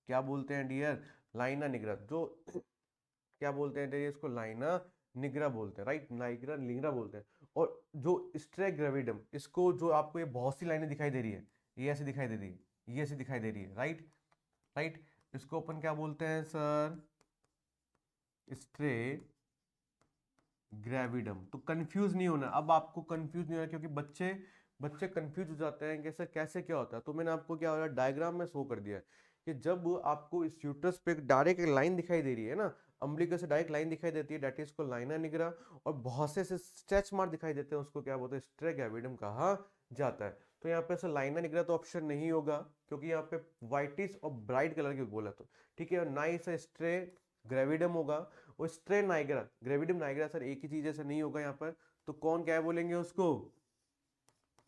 क्या बोलते हैं डियर, लाइना निग्रा। जो क्या बोलते हैं डियर, इसको लाइना निग्रा बोलते हैं, राइट, नाइग्रा निग्रा बोलते हैं। और जो स्ट्रेग्रेविडम, इसको जो आपको ये बहुत सी लाइनें दिखाई दे रही है, ये ऐसे दिखाई दे रही है, ये ऐसे दिखाई दे रही है, राइट, राइट, इसको अपन क्या बोलते हैं सर, स्ट्रे ग्रेविडम। तो कंफ्यूज नहीं होना, अब आपको कंफ्यूज नहीं होना, क्योंकि बच्चे बच्चे कंफ्यूज हो जाते हैं कि सर कैसे क्या होता है। तो मैंने आपको क्या हो रहा है, डायग्राम में शो कर दिया है कि जब आपको इस यूट्रस पे डायरेक्ट लाइन दिखाई दे रही है ना, अम्बिलिकस से डायरेक्ट लाइन दिखाई देती है, डेट इज को लाइना निगरा, और बहुत से स्ट्रेच मार्क दिखाई देते हैं, उसको क्या बोलते हैं, स्ट्रे ग्रेविडम कहा जाता है। तो यहाँ पे सर लाइना निगरा तो ऑप्शन नहीं होगा, क्योंकि यहाँ पे व्हाइटिश और ब्राइट कलर की बोला, तो ठीक है, ना ही सर स्ट्रे ग्रेविडम होगा, वो स्ट्रे नाइग्रा, ग्रेविडम नाइग्रा सर एक ही चीज ऐसा नहीं होगा यहाँ पर। तो कौन क्या बोलेंगे उसको,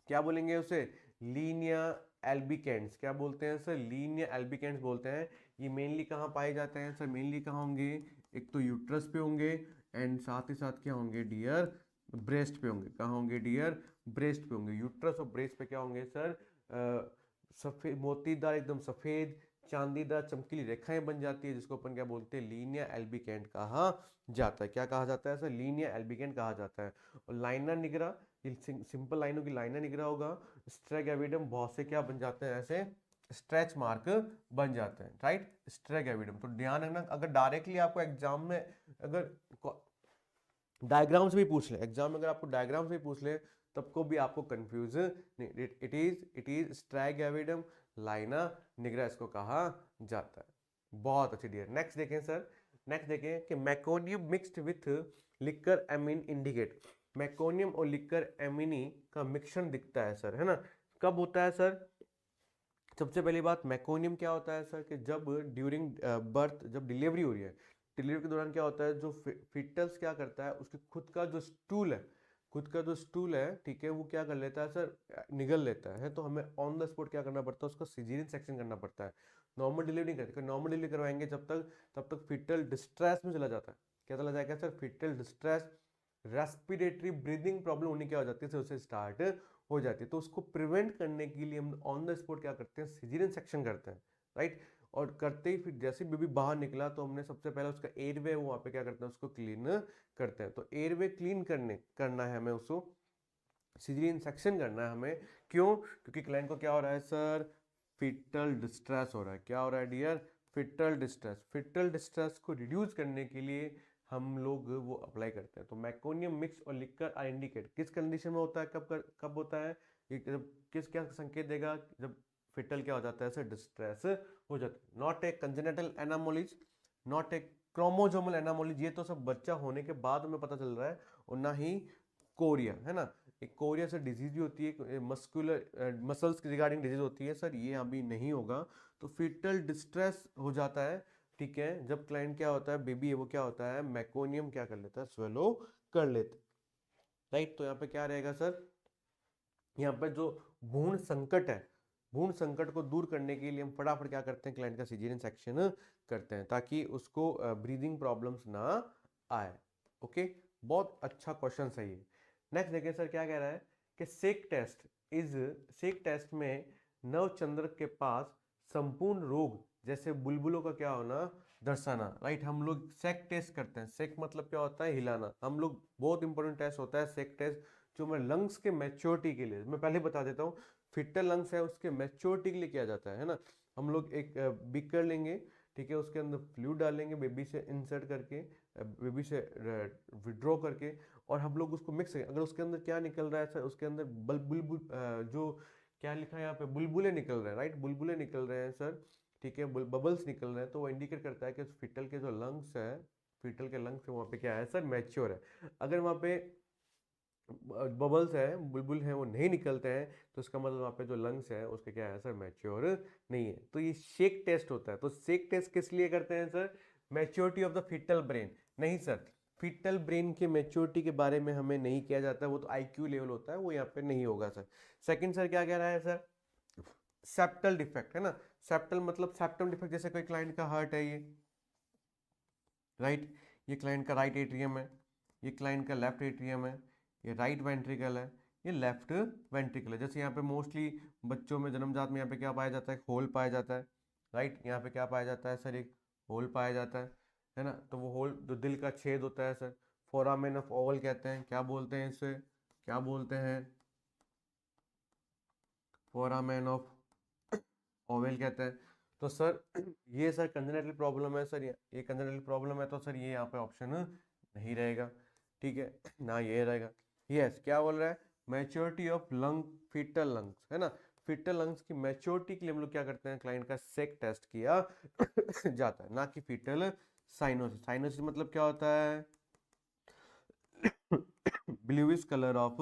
क्या बोलेंगे उसे, लीनिया एल्बिकेंड्स। क्या बोलते हैं सर, लीनिया एल्बिकेंड्स बोलते हैं। ये मेनली कहाँ पाए जाते हैं सर, मेनली कहाँ होंगे, एक तो यूट्रस पे होंगे, एंड साथ ही साथ क्या होंगे डियर, ब्रेस्ट पे होंगे। कहाँ होंगे डियर, ब्रेस्ट पे होंगे। यूट्रस और ब्रेस्ट पे क्या होंगे सर, सफेद मोतीदार एकदम सफेद चांदीदार चमकीली रेखाएं बन जाती है, जिसको अपन क्या बोलते हैं, लीनिया एल्बिकेंट कहा जाता है। क्या कहा जाता है सर, लीनिया एल्बिकेंट कहा जाता है। और लाइना निगरा, सिंपल लाइनों की लाइना निगरा होगा। स्ट्रेग एविडम बहुत से क्या बन जाते हैं, ऐसे स्ट्रेच मार्क बन जाते हैं, राइट, स्ट्रेग एविडम। तो ध्यान रखना, अगर डायरेक्टली आपको एग्जाम में अगर डायग्राम से भी पूछ ले, एग्जाम में अगर आपको डायग्राम से भी पूछ ले, तब को भी आपको कंफ्यूज नहीं, इट इज स्ट्रैग एविडम लाइना निगरा इसको कहा जाता है। बहुत अच्छी डियर। नेक्स्ट देखें सर, नेक्स्ट देखें कि meconium mixed with liquor amnii indicate. Meconium और लिक्कर एमिनी का मिक्सचर दिखता है सर, है ना, कब होता है सर। सबसे पहली बात, मैकोनियम क्या होता है सर, कि जब ड्यूरिंग बर्थ, जब डिलीवरी हो रही है, डिलीवरी के दौरान क्या होता है, जो फिटस क्या करता है, उसके खुद का जो स्टूल है, खुद का जो स्टूल है, ठीक है, वो क्या कर लेता है सर, निगल लेता है। तो हमें ऑन द स्पॉट क्या करना पड़ता है, उसका सिजेरियन सेक्शन करना पड़ता है। नॉर्मल डिलीवरी नहीं करते, नॉर्मल डिलीवरी करवाएंगे जब तक, तब तक फिटल डिस्ट्रेस में चला जाता है। क्या चला जाएगा sir, fetal distress, respiratory breathing problem होनी क्या हो जाती है, उसे स्टार्ट हो जाती है। तो उसको प्रिवेंट करने के लिए हम ऑन द स्पॉट क्या करते हैं, सिजेरियन सेक्शन करते हैं, राइट। और करते ही फिर जैसे बेबी बाहर निकला तो हमने सबसे पहले उसका एयरवे वहाँ पे क्या करते हैं, उसको क्लीन करते हैं। तो एयरवे क्लीन करना है हमें, उसको सिजेरियन सेक्शन करना है हमें। क्यों? क्योंकि क्लाइंट को क्या हो रहा है सर, फिटल डिस्ट्रेस हो रहा है। क्या हो रहा है dear? Fetal distress. Fetal distress को रिड्यूस करने के लिए हम लोग वो अप्लाई करते हैं। तो मैकोनियम मिक्स और लिक्कर आर इंडिकेट किस कंडीशन में होता है, कब होता है ये, किस क्या संकेत देगा, जब फिटल क्या हो जाता है सर, डिस्ट्रेस हो जाता है। Not a congenital anomalies, not a chromosomal anomalies, ये तो सब बच्चा होने के बाद हमें पता चल रहा है, और ना ही कोरिया, है ना। एक कोरिया से डिजीज भी होती है, मस्कुलर मसल्स रिगार्डिंग डिजीज होती है सर, ये अभी नहीं होगा। तो फिटल डिस्ट्रेस हो जाता है, ठीक है, जब क्लाइंट क्या होता है, बेबी है वो क्या होता है, मैकोनियम क्या कर लेता है, स्वेलो कर लेते, राइट। तो यहाँ पे क्या रहेगा सर, यहाँ पे जो भ्रूण संकट है, भ्रूण संकट को दूर करने के लिए हम फटाफट क्या करते हैं, क्लाइंट का सिजेरियन सेक्शन करते हैं, ताकि उसको ब्रीदिंग प्रॉब्लम्स ना आए। ओके, बहुत अच्छा क्वेश्चन सही है। नेक्स्ट देखिए सर क्या कह रहा है कि सेक टेस्ट में नवचंद्र के पास संपूर्ण रोग जैसे बुलबुलों का क्या होना, दर्शाना, राइट। हम लोग सेक टेस्ट करते हैं, सेक मतलब क्या होता है, हिलाना। हम लोग बहुत इंपॉर्टेंट टेस्ट होता है सेक टेस्ट, जो मैं लंग्स के मैच्योरिटी के लिए, मैं पहले बता देता हूँ, फिटर लंग्स है उसके मैच्योरिटी के लिए किया जाता है ना। हम लोग एक बीकर लेंगे, ठीक है, उसके अंदर फ्लूइड डालेंगे, बेबी से इंसर्ट करके, बेबी से विड्रॉ करके, और हम लोग उसको मिक्स करें। अगर उसके अंदर क्या निकल रहा है सर, उसके अंदर बुलबुल जो क्या लिखा है यहाँ पे, बुलबुले निकल रहे हैं, राइट, बुलबुले निकल रहे हैं सर, ठीक है, बबल्स निकल रहे हैं, तो वो इंडिकेट करता है कि फिटल के जो लंग्स है, फिटल के लंग्स वहाँ पे क्या है सर, मैच्योर है। अगर वहाँ पे बबल्स है, बुलबुल है, वो नहीं निकलते हैं, तो इसका मतलब वहाँ पे जो लंग्स है उसके क्या है सर, मैच्योर नहीं है। तो ये शेक टेस्ट होता है। तो शेक टेस्ट किस लिए करते हैं sir, maturity of the fetal brain. नहीं सर, फिटल ब्रेन के मैच्योरिटी के बारे में हमें नहीं किया जाता, वो तो आईक्यू लेवल होता है, वो यहाँ पे नहीं होगा सर। सेकंड सर क्या कह रहा है सर, सेप्टल डिफेक्ट, है ना। सेप्टल मतलब सेप्टम डिफेक्ट, जैसे कोई क्लाइंट का हार्ट है ये, राइट, ये क्लाइंट का राइट एट्रियम है, ये क्लाइंट का लेफ्ट एट्रियम है, ये राइट वेंट्रिकल है, ये लेफ्ट वेंट्रिकल है। जैसे यहाँ पे मोस्टली बच्चों में जन्मजात में यहाँ पे क्या पाया जाता है, होल पाया जाता है, राइट। यहाँ पे क्या पाया जाता है सर, एक होल पाया जाता है ना। तो वो होल जो दिल का छेद होता है सर, फोरामेन ऑफ ओवल कहते हैं। क्या बोलते हैं इसे, क्या बोलते हैं, फोरामेन ऑफ ओवल कहते हैं। तो सर ये सर कंजेनिटल प्रॉब्लम है सर, ये कंजेनिटल प्रॉब्लम है, तो सर ये यहाँ पे ऑप्शन नहीं रहेगा, ठीक है ना, ये रहेगा। यस, क्या बोल रहा है, maturity of lung, fetal lungs, है ना। फिटल लंग्स की मैच्योरिटी के लिए हम लोग क्या करते हैं, क्लाइंट का सेक टेस्ट किया जाता है, ना कि फिटल साइनोसिस। साइनोसिस मतलब क्या होता है, bluish colour of,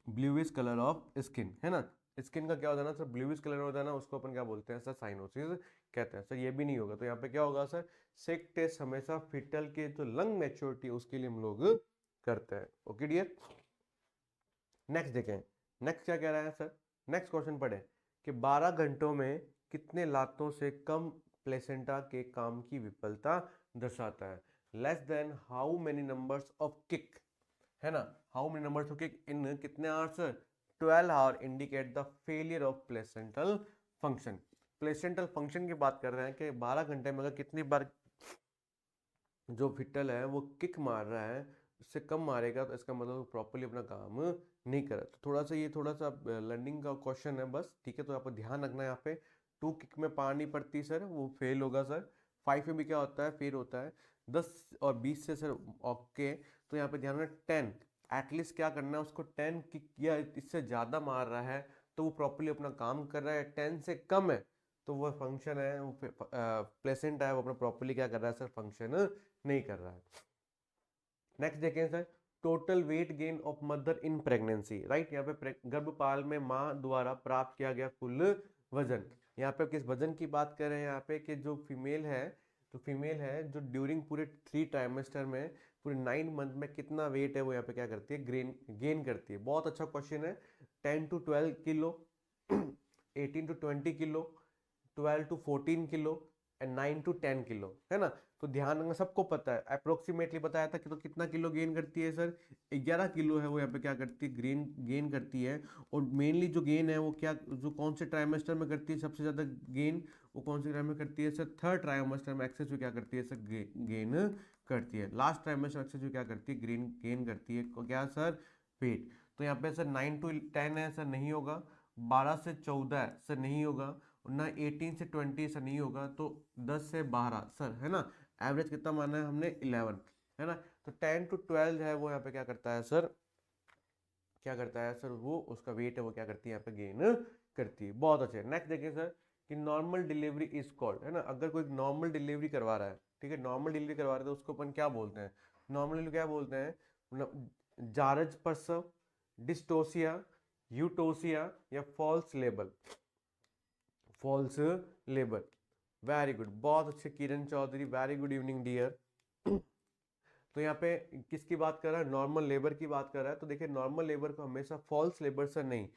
bluish colour of skin, है ना। स्किन का क्या होता है ना सर, ब्लूइश कलर होता है ना, उसको अपन क्या बोलते हैं सर, साइनोसिस कहते हैं सर। ये भी नहीं होगा, तो यहाँ पे क्या होगा सर, सेक टेस्ट हमेशा फिटल के जो लंग मैच्योरिटी उसके लिए हम लोग करते हैं। ओके डियर, नेक्स्ट देखें, नेक्स्ट क्या कह रहा है सर, नेक्स्ट क्वेश्चन पढ़े कि 12 घंटों में कितने लातों से कम प्लेसेंटा के काम की विफलता दर्शाता है। Less than how many numbers of kick, है ना, how many numbers of kick in कितने hours, 12 hour indicate the failure of placental function. Placental function की बात कर रहे हैं कि 12 घंटे में अगर कितनी बार जो फिटल है वो किक मार रहा है, उससे कम मारेगा तो इसका मतलब प्रॉपरली अपना काम नहीं कर रहा। तो थोड़ा सा ये थोड़ा सा लर्निंग का क्वेश्चन है बस, ठीक है। तो आपको ध्यान रखना है, यहाँ पे 2 किक में पार नहीं पड़ती सर, वो फेल होगा सर। 5 में भी क्या होता है, फेल होता है। 10 और 20 से सर ओके। तो यहाँ पे ध्यान रखना 10 एटलीस्ट क्या करना है, उसको 10 किक या इससे ज़्यादा मार रहा है तो वो प्रॉपरली अपना काम कर रहा है। 10 से कम है तो वो फंक्शन है, वो प्लेसेंट है, वो अपना प्रॉपरली क्या कर रहा है सर, फंक्शन नहीं कर रहा है। नेक्स्ट देखें sir, total weight gain of mother in pregnancy, right. यहाँ पे गर्भपाल में माँ द्वारा प्राप्त किया गया कुल वजन। यहाँ पे किस वजन की बात कर रहे हैं, यहाँ पे कि जो फीमेल है, तो फीमेल है जो ड्यूरिंग पूरे 3 ट्राइमेस्टर में, पूरे 9 मंथ में कितना वेट है वो यहाँ पे क्या करती है, गेन करती है। बहुत अच्छा क्वेश्चन है। 10 to 12 kilo 18 to 20 kilo, 12 to 14 kilo, and 9 to 10 kilo, है ना। तो ध्यान रखना, सबको पता है, अप्रोक्सीमेटली बताया था कि तो कितना किलो गेन करती है सर, 11 किलो है वो यहाँ पे क्या करती है, गेन करती है। और मेनली जो गेन है वो क्या, जो कौन से ट्राइमेस्टर में करती है सबसे ज़्यादा गेन, वो कौन से ट्राइमेस्टर में करती है सर, थर्ड ट्राइमेस्टर में एक्सेस क्या करती है सर, गेन करती है। लास्ट ट्राइमेस्टर एक्सेस क्या करती है, गेन करती है क्या सर, वेट। तो यहाँ पे सर 9 to 10 है सर, नहीं होगा। 12 से 14 है सर, नहीं होगा। ना 18 से 20 सर, नहीं होगा। तो 10 से 12 सर, है ना। एवरेज कितना माना है हमने, 11, है ना। तो 10 to 12 है वो यहाँ पे क्या करता है सर, क्या करता है सर, वो उसका वेट है वो क्या करती है यहाँ पे, गेन करती है। बहुत अच्छे। नेक्स्ट देखिए सर कि नॉर्मल डिलीवरी इज कॉल्ड, है ना। अगर कोई नॉर्मल डिलीवरी करवा रहा है, ठीक है, नॉर्मल डिलीवरी करवा रहा है तो उसको अपन क्या बोलते हैं, नॉर्मली क्या बोलते हैं, मतलब जारज परसव, डिस्टोसिया, यूटोसिया या false labour, false labour. Very good, बहुत अच्छे Kiran Chaudhary, very good evening dear. तो यहाँ पे किसकी बात कर रहा है, नॉर्मल लेबर की बात कर रहा है। तो देखिए नॉर्मल लेबर को हमेशा फॉल्स लेबर से नहीं,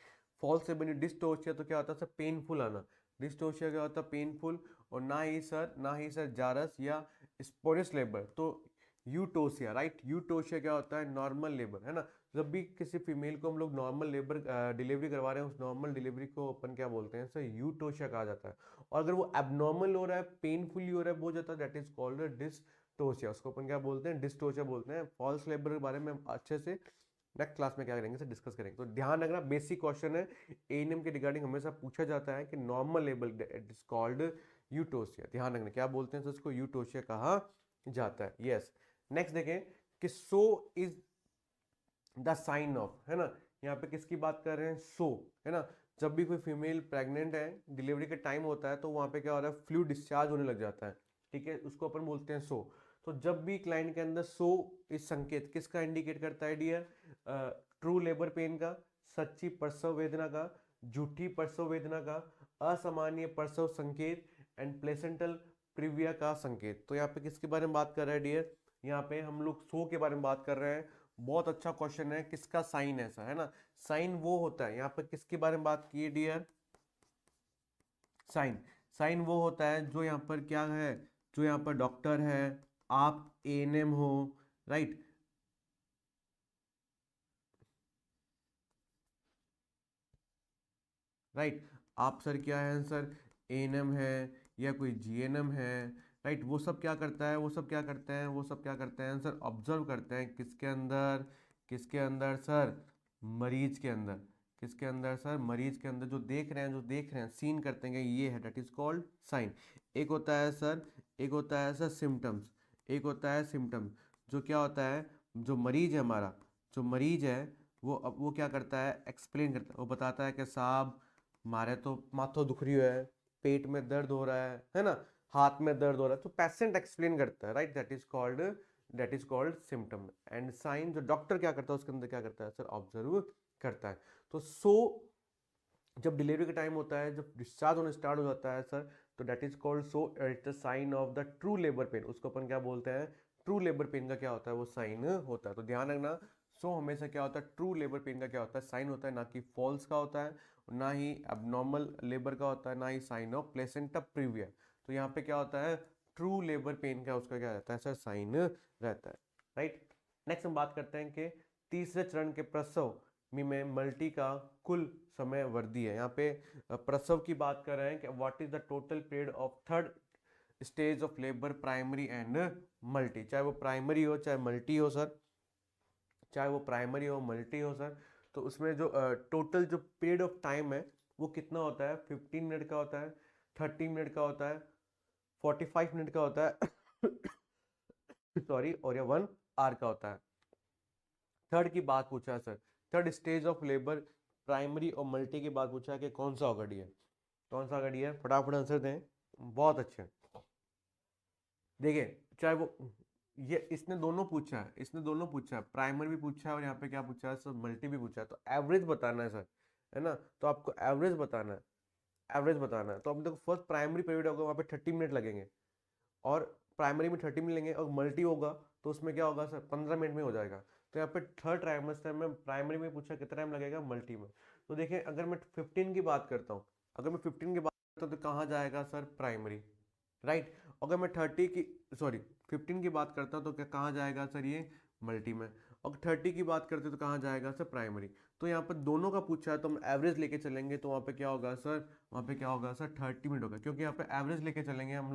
फॉल्स लेबर डिस्टोशिया तो क्या होता है सर, पेनफुल आना। डिस्टोशिया क्या होता है, पेनफुल। और ना ही सर जारस या स्पोरियस लेबर। तो यूटोसिया, राइट, यूटोशिया क्या होता है, नॉर्मल लेबर, है ना। जब भी किसी फीमेल को हम लोग नॉर्मल लेबर डिलीवरी करवा रहे हैं, उस नॉर्मल डिलीवरी को अपन क्या बोलते हैं सर, यूटोशिया कहा जाता है। और अगर वो एबनॉर्मल हो रहा है, पेनफुली हो रहा है बहुत ज़्यादा, दैट इज कॉल्ड डिस्टोशिया। उसको अपन क्या बोलते हैं, डिस्टोशिया बोलते हैं। फॉल्स लेबर के बारे में हम अच्छे से नेक्स्ट क्लास में क्या करेंगे सर, डिस्कस करेंगे। तो ध्यान रखना, बेसिक क्वेश्चन है, एएनएम के रिगार्डिंग हमेशा पूछा जाता है कि normal labour it is called eutocia. ध्यान रखना, क्या बोलते हैं सर, उसको यूटोशिया कहा जाता है। यस। नेक्स्ट देखें कि so is the sign of, है ना। यहाँ पे किसकी बात कर रहे हैं, सो, है ना। जब भी कोई फीमेल प्रेग्नेंट है, डिलीवरी का टाइम होता है, तो वहाँ पे क्या हो रहा है, फ्लूइड डिस्चार्ज होने लग जाता है, ठीक है, उसको अपन बोलते हैं सो। तो जब भी क्लाइंट के अंदर सो इस संकेत किसका इंडिकेट करता है डियर, ट्रू लेबर पेन का, सच्ची प्रसव वेदना का, झूठी प्रसव वेदना का, असामान्य प्रसव संकेत एंड प्लेसेंटल प्रिविया का संकेत। तो यहाँ पे किसके बारे में बात कर रहे हैं डियर, यहाँ पे हम लोग सो के बारे में बात कर रहे हैं। बहुत अच्छा क्वेश्चन है, किसका साइन ऐसा, है ना। साइन वो होता है, यहाँ पर किसके बारे में बात की है डियर, साइन, साइन वो होता है जो यहाँ पर क्या है, जो यहाँ पर डॉक्टर है, आप एएनएम हो, राइट, राइट, आप सर क्या है सर, एएनएम है या कोई जीएनएम है, राइट। वो सब क्या करता है, वो सब क्या करते हैं, वो सब क्या करते हैं सर, ऑब्जर्व करते हैं किसके अंदर, किसके अंदर सर, मरीज के अंदर। किसके अंदर सर, मरीज के अंदर, जो देख रहे हैं, जो देख रहे हैं, सीन करते हैं, ये है, डेट इज कॉल्ड साइन। एक होता है सर, एक होता है सर सिम्टम्स, एक होता है सिम्टम्स, जो क्या होता है, जो मरीज है हमारा, जो मरीज है वो, अब वो क्या करता है, एक्सप्लेन करता है, वो बताता है कि साहब मारे तो माथो दुख रही है, पेट में दर्द हो रहा है ना, हाथ में दर्द हो रहा है। तो पेशेंट एक्सप्लेन करता है, right, that is called symptom. And sign जो डॉक्टर क्या करता है, उसके अंदर क्या करता है सर, ऑब्जर्व करता है। तो सो जब डिलीवरी का टाइम होता है, जब डिस्चार्ज होने स्टार्ट हो जाता है सर, तो that is called so it's the sign of the true labour pain. उसको अपन क्या बोलते हैं, ट्रू लेबर पेन का क्या होता है, वो साइन होता है। तो ध्यान रखना, सो हमेशा क्या होता है, ट्रू लेबर पेन का क्या होता है, साइन होता है, ना कि फॉल्स का होता है, ना ही एबनॉर्मल लेबर का होता है, ना ही साइन ऑफ प्लेसेंटा प्रीविया। तो यहाँ पे क्या होता है, ट्रू लेबर पेन का उसका क्या रहता है सर, साइन रहता है, राइट। नेक्स्ट हम बात करते हैं कि तीसरे चरण के प्रसव में मल्टी का कुल समय वृद्धि है। यहाँ पे प्रसव की बात कर रहे हैं कि what is the total period of third stage of labour, primary and multi. चाहे वो प्राइमरी हो चाहे मल्टी हो सर, चाहे वो प्राइमरी हो मल्टी हो सर, तो उसमें जो टोटल जो पीरियड ऑफ टाइम है वो कितना होता है, 15 मिनट का होता है, 30 मिनट का होता है, 45 मिनट का होता है सॉरी, और या 1 आवर का होता है। थर्ड की बात पूछा है sir, third stage of labour, primary और मल्टी की बात पूछा है कि कौन सा होगा डियर, कौन सा होगा डियर, फटाफट आंसर दें। बहुत अच्छे। देखिए चाहे वो, ये इसने दोनों पूछा है, इसने दोनों पूछा है, प्राइमरी भी पूछा है और यहाँ पे क्या पूछा है सर, मल्टी भी पूछा है। तो एवरेज बताना है सर, है ना। तो आपको एवरेज बताना है, एवरेज बताना है। तो अब देखो फर्स्ट प्राइमरी पीरियड होगा, वहाँ पे 30 मिनट लगेंगे, और प्राइमरी में 30 मिनट लेंगे, और मल्टी होगा तो उसमें क्या होगा सर, 15 मिनट में हो जाएगा। तो यहाँ पे थर्ड ट्राइमेस्टर में प्राइमरी में पूछा कितना टाइम लगेगा, मल्टी में। तो देखिए अगर मैं 15 की बात करता हूँ, अगर मैं 15 की बात करता हूँ तो कहाँ जाएगा सर, प्राइमरी, राइट। अगर मैं 15 की बात करता हूँ तो क्या कहाँ जाएगा सर ये मल्टी में, और 30 की बात करते हैं तो कहाँ जाएगा सर प्राइमरी। तो यहाँ पर दोनों का पूछा है तो हम एवरेज लेके चलेंगे तो वहाँ पे क्या होगा सर, वहाँ पे क्या होगा सर 30 मिनट होगा, क्योंकि यहाँ पे एवरेज लेके चलेंगे हम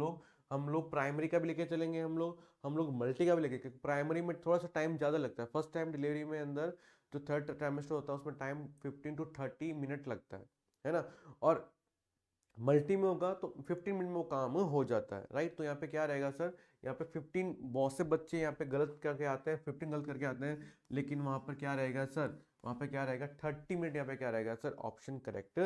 लोग प्राइमरी का भी लेके चलेंगे हम लोग मल्टी का भी लेके, क्योंकि प्राइमरी में थोड़ा सा टाइम ज़्यादा लगता है, फर्स्ट टाइम डिलीवरी में अंदर जो थर्ड ट्राइमेस्टर होता है उसमें टाइम 15 to 30 मिनट लगता है ना। और मल्टी में होगा तो 15 मिनट में वो काम हो जाता है, राइट। तो यहाँ पे क्या रहेगा सर, यहाँ पे 15, बहुत से बच्चे यहाँ पे गलत करके आते हैं, 15 गलत करके आते हैं, लेकिन वहाँ पर क्या रहेगा सर, वहाँ पे क्या रहेगा 30 मिनट, यहाँ पे क्या रहेगा सर, ऑप्शन करेक्ट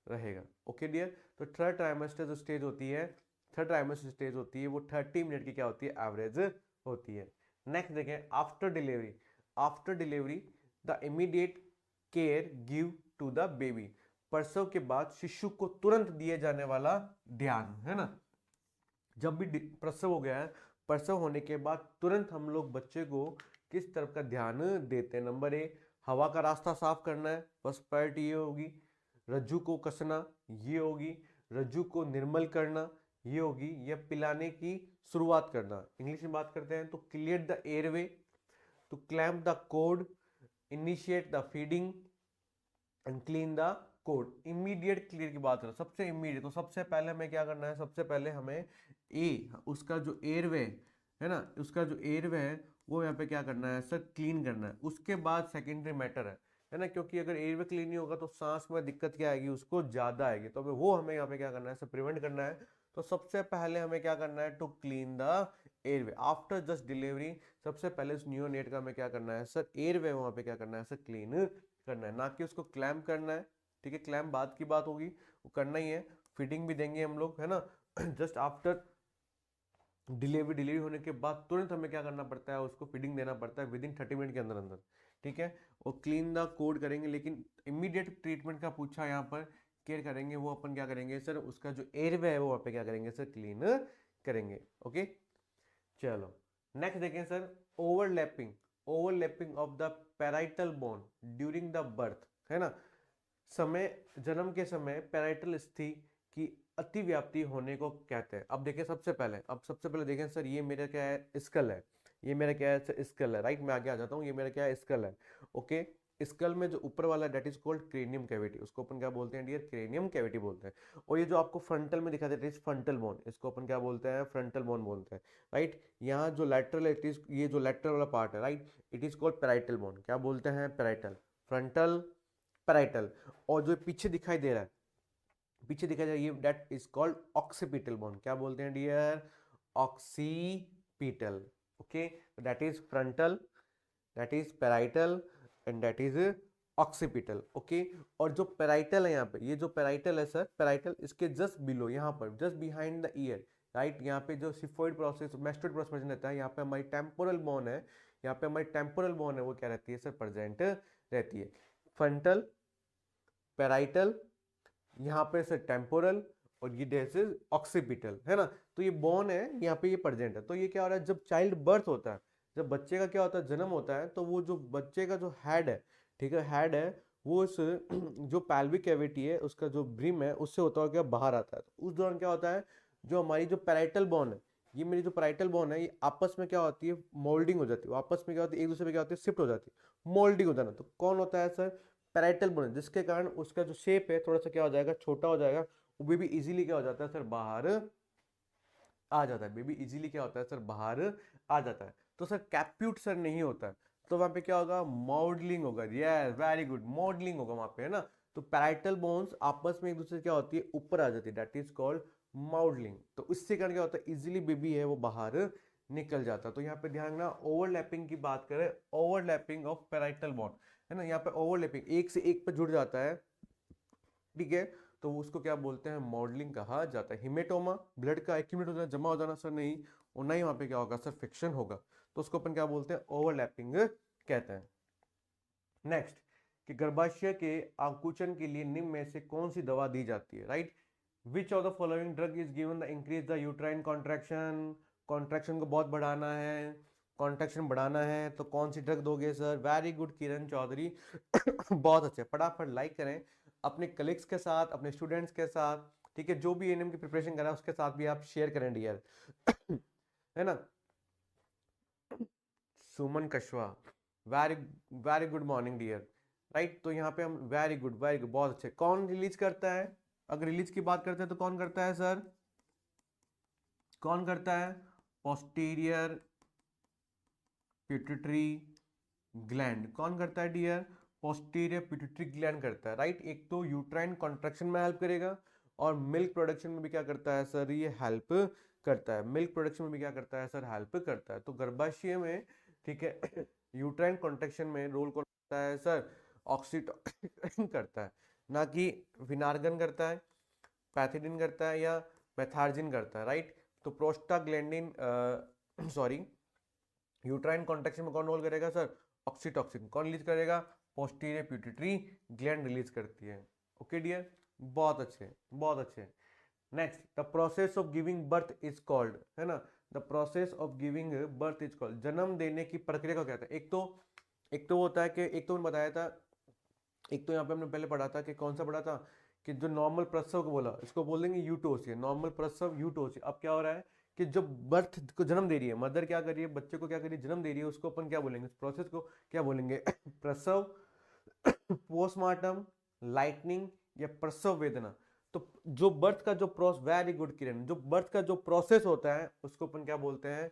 रहेगा। ओके डियर, तो थर्ड ट्राइमेस्टर जो स्टेज होती है, थर्ड ट्राइमेस्टर स्टेज होती है वो 30 मिनट की क्या होती है, एवरेज होती है। नेक्स्ट देखें, after delivery, after delivery the immediate care give to the baby, प्रसव के बाद शिशु को तुरंत दिए जाने वाला ध्यान, है ना। जब भी प्रसव हो गया है, प्रसव होने के बाद तुरंत हम लोग बच्चे को किस तरफ का ध्यान देते हैं। नंबर ए, हवा का रास्ता साफ करना है, फर्स्ट प्रायोरिटी ये होगी। रज्जू को कसना, ये होगी। रज्जू को निर्मल करना, ये होगी। या पिलाने की शुरुआत करना, इंग्लिश में बात करते हैं तो clear the airway, to clamp the cord, initiate the feeding and clean the cord. Immediate clear की बात करें, सबसे इमीडिएट, तो सबसे पहले हमें क्या करना है, सबसे पहले हमें उसका जो एयरवे है ना, उसका जो एयरवे है वो यहाँ पे क्या करना है सर, क्लीन करना है। उसके बाद सेकेंडरी मैटर है ना, क्योंकि अगर एयरवे क्लीन नहीं होगा तो सांस में दिक्कत क्या आएगी, उसको ज्यादा आएगी, तो हमें यहाँ पे क्या करना है सर, प्रिवेंट करना है। तो सबसे पहले हमें क्या करना है, to clean the airway after just delivery. सबसे पहले उस नियोनेट का हमें क्या करना है सर, एयरवे वहां पे क्या करना है सर, क्लीन करना है, ना कि उसको क्लैम्प करना है। ठीक है, क्लैम्प बाद की बात होगी, वो करना ही है। फीडिंग भी देंगे हम लोग, है ना। जस्ट आफ्टर डिलीवरी होने के बाद तुरंत हमें क्या करना पड़ता है, उसको फीडिंग देना पड़ता है विद इन 30 मिनट के अंदर अंदर। ठीक है, और क्लीन द कोड करेंगे, लेकिन इमीडिएट ट्रीटमेंट का पूछा यहाँ पर, केयर करेंगे वो अपन क्या करेंगे सर, उसका जो एयरवे है वो वहाँ पे क्या करेंगे सर, क्लीन करेंगे। ओके, चलो नेक्स्ट देखें sir, overlapping, overlapping of the parietal bone during the birth, है ना। समय, जन्म के समय पैराइटल स्थि की अतिव्याप्ति होने को कहते हैं। अब देखिए सबसे पहले देखें सर, ये मेरा क्या है, स्कल है, ये मेरा क्या है सर, स्कल है, राइट। मैं आगे आ जाता हूँ, ये मेरा क्या है, स्कल है। ओके, स्कल में जो ऊपर वाला that is called cranium cavity, उसको अपन क्या बोलते हैं डियर, क्रेनियम कैविटी बोलते हैं। और ये जो आपको फ्रंटल में दिखाई देता है फ्रंटल बोन, इसको अपन क्या बोलते हैं, फ्रंटल बोन बोलते हैं, राइट। यहाँ जो लैटरल है, ये जो लैटरल वाला पार्ट है, right, it is called parietal bone, क्या बोलते हैं, पैराइटल, फ्रंटल, पैराइटल। और जो पीछे दिखाई दे रहा है, पीछे दिखाई दे रहा है, ये that is called occipital bone, क्या बोलते हैं dear, occipital. Okay, that is frontal, that is parietal and that is occipital. Okay, और जो पैराइटल है यहाँ पे, ये जो पैराइटल है सर, पैराइटल इसके जस्ट बिलो, यहाँ पर just behind the year, right, यहाँ पे जो सिफोइड प्रोसेस, मैस्टोइड प्रोसेस रहता है, यहाँ पे हमारी टेम्पोरल बोन है, यहाँ पे हमारी टेम्पोरल बोन है, वो क्या रहती है सर, प्रेजेंट रहती है। फ्रंटल, पैराइटल, यहाँ पे से टेम्पोरल, और ये दिस इज ऑक्सीपिटल, है ना। तो ये बोन है, यहाँ पे ये प्रेजेंट है। तो ये क्या हो रहा है, जब चाइल्ड बर्थ होता है, जब बच्चे का क्या होता है, जन्म होता है, तो वो जो बच्चे का जो हेड है, ठीक है, हेड है, वो उस जो पैल्विक कैविटी है, उसका जो ब्रिम है, उससे होता हुआ क्या बाहर आता है। तो उस दौरान क्या होता है, जो हमारी जो पैराइटल बोन है, ये मेरी जो पैराइटल बोन है, ये आपस में क्या होती है, मोल्डिंग हो जाती है, आपस में क्या होती है, एक दूसरे पे क्या होती है, शिफ्ट हो जाती है, मोल्डिंग हो जाना। तो कौन होता है सर, पैराइटल बोन, जिसके कारण उसका जो शेप है थोड़ा सा क्या हो जाएगा, छोटा हो जाएगा। वो बेबी इजीली क्या हो जाता है सर, बाहर आ जाता है, बेबी इजीली क्या होता है सर, बाहर आ जाता है। तो सर कैप्यूट सर नहीं होता है, तो वहां पे क्या होगा, मॉडलिंग होगा, यस वेरी गुड, मॉडलिंग होगा वहां पे, है ना। तो पैराइटल बोन्स आपस में एक दूसरे से क्या होती है, ऊपर आ जाती है, दैट इज कॉल्ड मॉडलिंग। तो इससे कारण क्या होता है, इजीली बेबी है वो बाहर निकल जाता है। तो यहाँ पे ध्यान रखना, ओवरलैपिंग की बात करें, ओवरलैपिंग ऑफ पैराइटल बोन, है ना, यहाँ पे ओवरलैपिंग एक से एक पे जुड़ जाता है, ठीक है, तो उसको क्या बोलते हैं, मॉडलिंग कहा जाता है। हिमेटोमा, ब्लड का एक्यूमुलेट हो जाना, जमा हो जाना सर, नहीं, और नहीं वहां पे क्या होगा सर, फिक्शन होगा, तो उसको अपन क्या बोलते हैं, ओवरलैपिंग कहते हैं। नेक्स्ट, कि गर्भाशय के आकुंचन के लिए निम्न में से कौन सी दवा दी जाती है, right. Which of the following drug is given the increase the uterine contraction, contraction को बहुत बढ़ाना है, कॉन्ट्रैक्शन बढ़ाना है, तो कौन सी ड्रग दोगे sir, very good Kiran Chaudhary, बहुत अच्छे, फटाफट लाइक करें अपने कलीग्स के साथ, अपने स्टूडेंट्स के साथ, ठीक है, जो भी एएनएम की प्रिपरेशन कर रहा है उसके साथ भी आप शेयर करें डियर। है ना। Suman Kashwa, very very good morning dear. Right, तो यहाँ पे हम वेरी गुड बहुत अच्छे। कौन रिलीज करता है? अगर रिलीज की बात करते हैं तो कौन करता है सर? कौन करता है? Posterior pituitary gland. कौन करता है डियर? पोस्टीरियर पिट्यूटरी ग्लैंड करता है। राइट, एक तो यूट्राइन कॉन्ट्रैक्शन में हेल्प करेगा और मिल्क प्रोडक्शन में भी क्या करता है सर? ये हेल्प करता है। मिल्क प्रोडक्शन में भी क्या करता है सर? हेल्प करता है। तो गर्भाशय में, ठीक है, यूट्राइन कॉन्ट्रैक्शन में रोल कौन करता है सर? ऑक्सीटोसिन करता है, ना कि विनार्गन करता है, पैथिडिन करता है या मेथार्जिन करता है। राइट, तो प्रोस्टाग्लैंडिन सॉरी यूट्राइन कॉन्ट्रैक्शन में कौन रोल करेगा सर? ऑक्सीटोसिन। कौन रिलीज करेगा? पोस्टीरियर पिट्यूटरी ग्लैंड रिलीज करती है। ओके डियर, बहुत अच्छे बहुत अच्छे। Next, the process of giving birth is called, है ना, the process of giving birth is called, जन्म देने की प्रक्रिया को कहता है। एक तो होता है कि एक तो मैंने बताया था, एक तो यहाँ पे हमने पहले पढ़ा था कि कौन सा पढ़ा था कि जो नॉर्मल प्रसव को बोला इसको बोल देंगे यूटोसिस, नॉर्मल प्रसव यूटोसिस। अब क्या हो रहा है कि जब बर्थ को जन्म दे रही है, मदर क्या कर रही है, बच्चे को क्या कर रही है, जन्म दे रही है, उसको अपन क्या बोलेंगे, उस प्रोसेस को क्या बोलेंगे? प्रसव, पोस्टमार्टम, लाइटनिंग या प्रसव वेदना। तो जो बर्थ का जो प्रोसेस, वेरी गुड किरण, जो बर्थ का जो प्रोसेस होता है उसको अपन क्या बोलते हैं?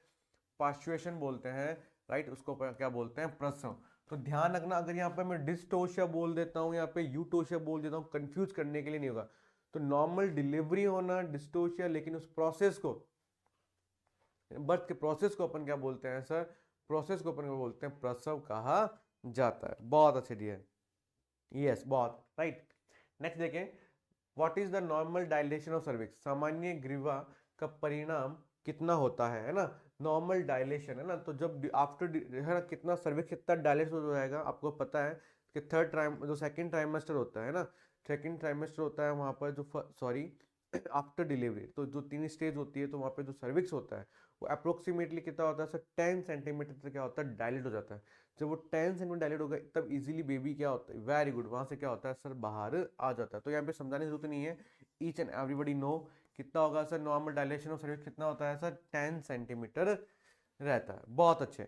पास्चुएशन बोलते हैं। राइट, उसको क्या बोलते हैं? प्रसव। तो ध्यान रखना, अगर यहाँ पे मैं डिस्टोशिया बोल देता हूँ, यहाँ पे यूटोशिया बोल देता हूँ, कंफ्यूज करने के लिए नहीं होगा। तो नॉर्मल डिलीवरी होना डिस्टोशिया, लेकिन उस प्रोसेस को, बर्थ के प्रोसेस को अपन क्या बोलते हैं सर? प्रोसेस को अपन क्या बोलते हैं? प्रसव कहा जाता है। बहुत अच्छे डियर, यस बहुत राइट। नेक्स्ट देखें, what is the normal dilation of cervix, सामान्य ग्रीवा का परिणाम कितना होता है ना? नॉर्मल डायलेशन, है ना, तो जब आफ्टर, है ना, कितना सर्विक्स कितना डायलेट हो जाएगा, आपको पता है कि थर्ड ट्राइम जो सेकंड ट्राइमेस्टर होता है ना, सेकंड ट्राइमेस्टर होता है वहाँ पर जो सॉरी आफ्टर डिलीवरी, तो जो 3 स्टेज होती है, तो वहाँ पे जो सर्विक्स होता है वो अप्रोक्सीमेटली कितना होता है सर? 10 सेंटीमीटर तक क्या होता है? डायलेट हो जाता है। जब वो 10 सेंटीमीटर डायलेट होगा तब इजीली बेबी क्या होता है? वेरी गुड, वहां से क्या होता है सर? बाहर आ जाता है। तो यहाँ पे समझाने की जरूरत नहीं है, ईच एंड एवरीबडी नो कितना होगा sir? Normal dilation of cervix कितना होता है सर? 10 सेंटीमीटर रहता है। बहुत अच्छे।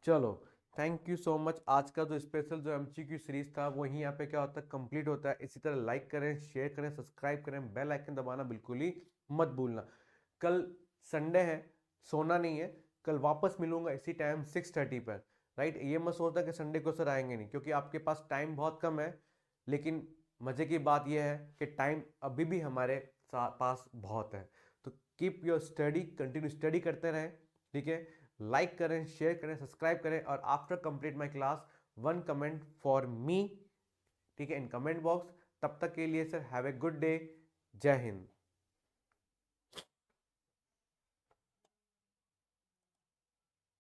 चलो, थैंक यू सो मच। आज का जो स्पेशल जो एमसीक्यू सीरीज था वो यहाँ पे क्या होता है? कंप्लीट होता है। इसी तरह लाइक करें, शेयर करें, सब्सक्राइब करें, बेल आइकन दबाना बिल्कुल ही मत भूलना। कल संडे है, सोना नहीं है, कल वापस मिलूंगा इसी टाइम 6:30 पर। राइट, ये मत सोचता कि संडे को सर आएंगे नहीं, क्योंकि आपके पास टाइम बहुत कम है, लेकिन मजे की बात यह है कि टाइम अभी भी हमारे पास बहुत है। तो keep your study, continue study करते रहें, ठीक है। लाइक करें, शेयर करें, सब्सक्राइब करें, और after complete my class 1 comment for me, ठीक है, इन कमेंट बॉक्स। तब तक के लिए sir have a good day. जय हिंद।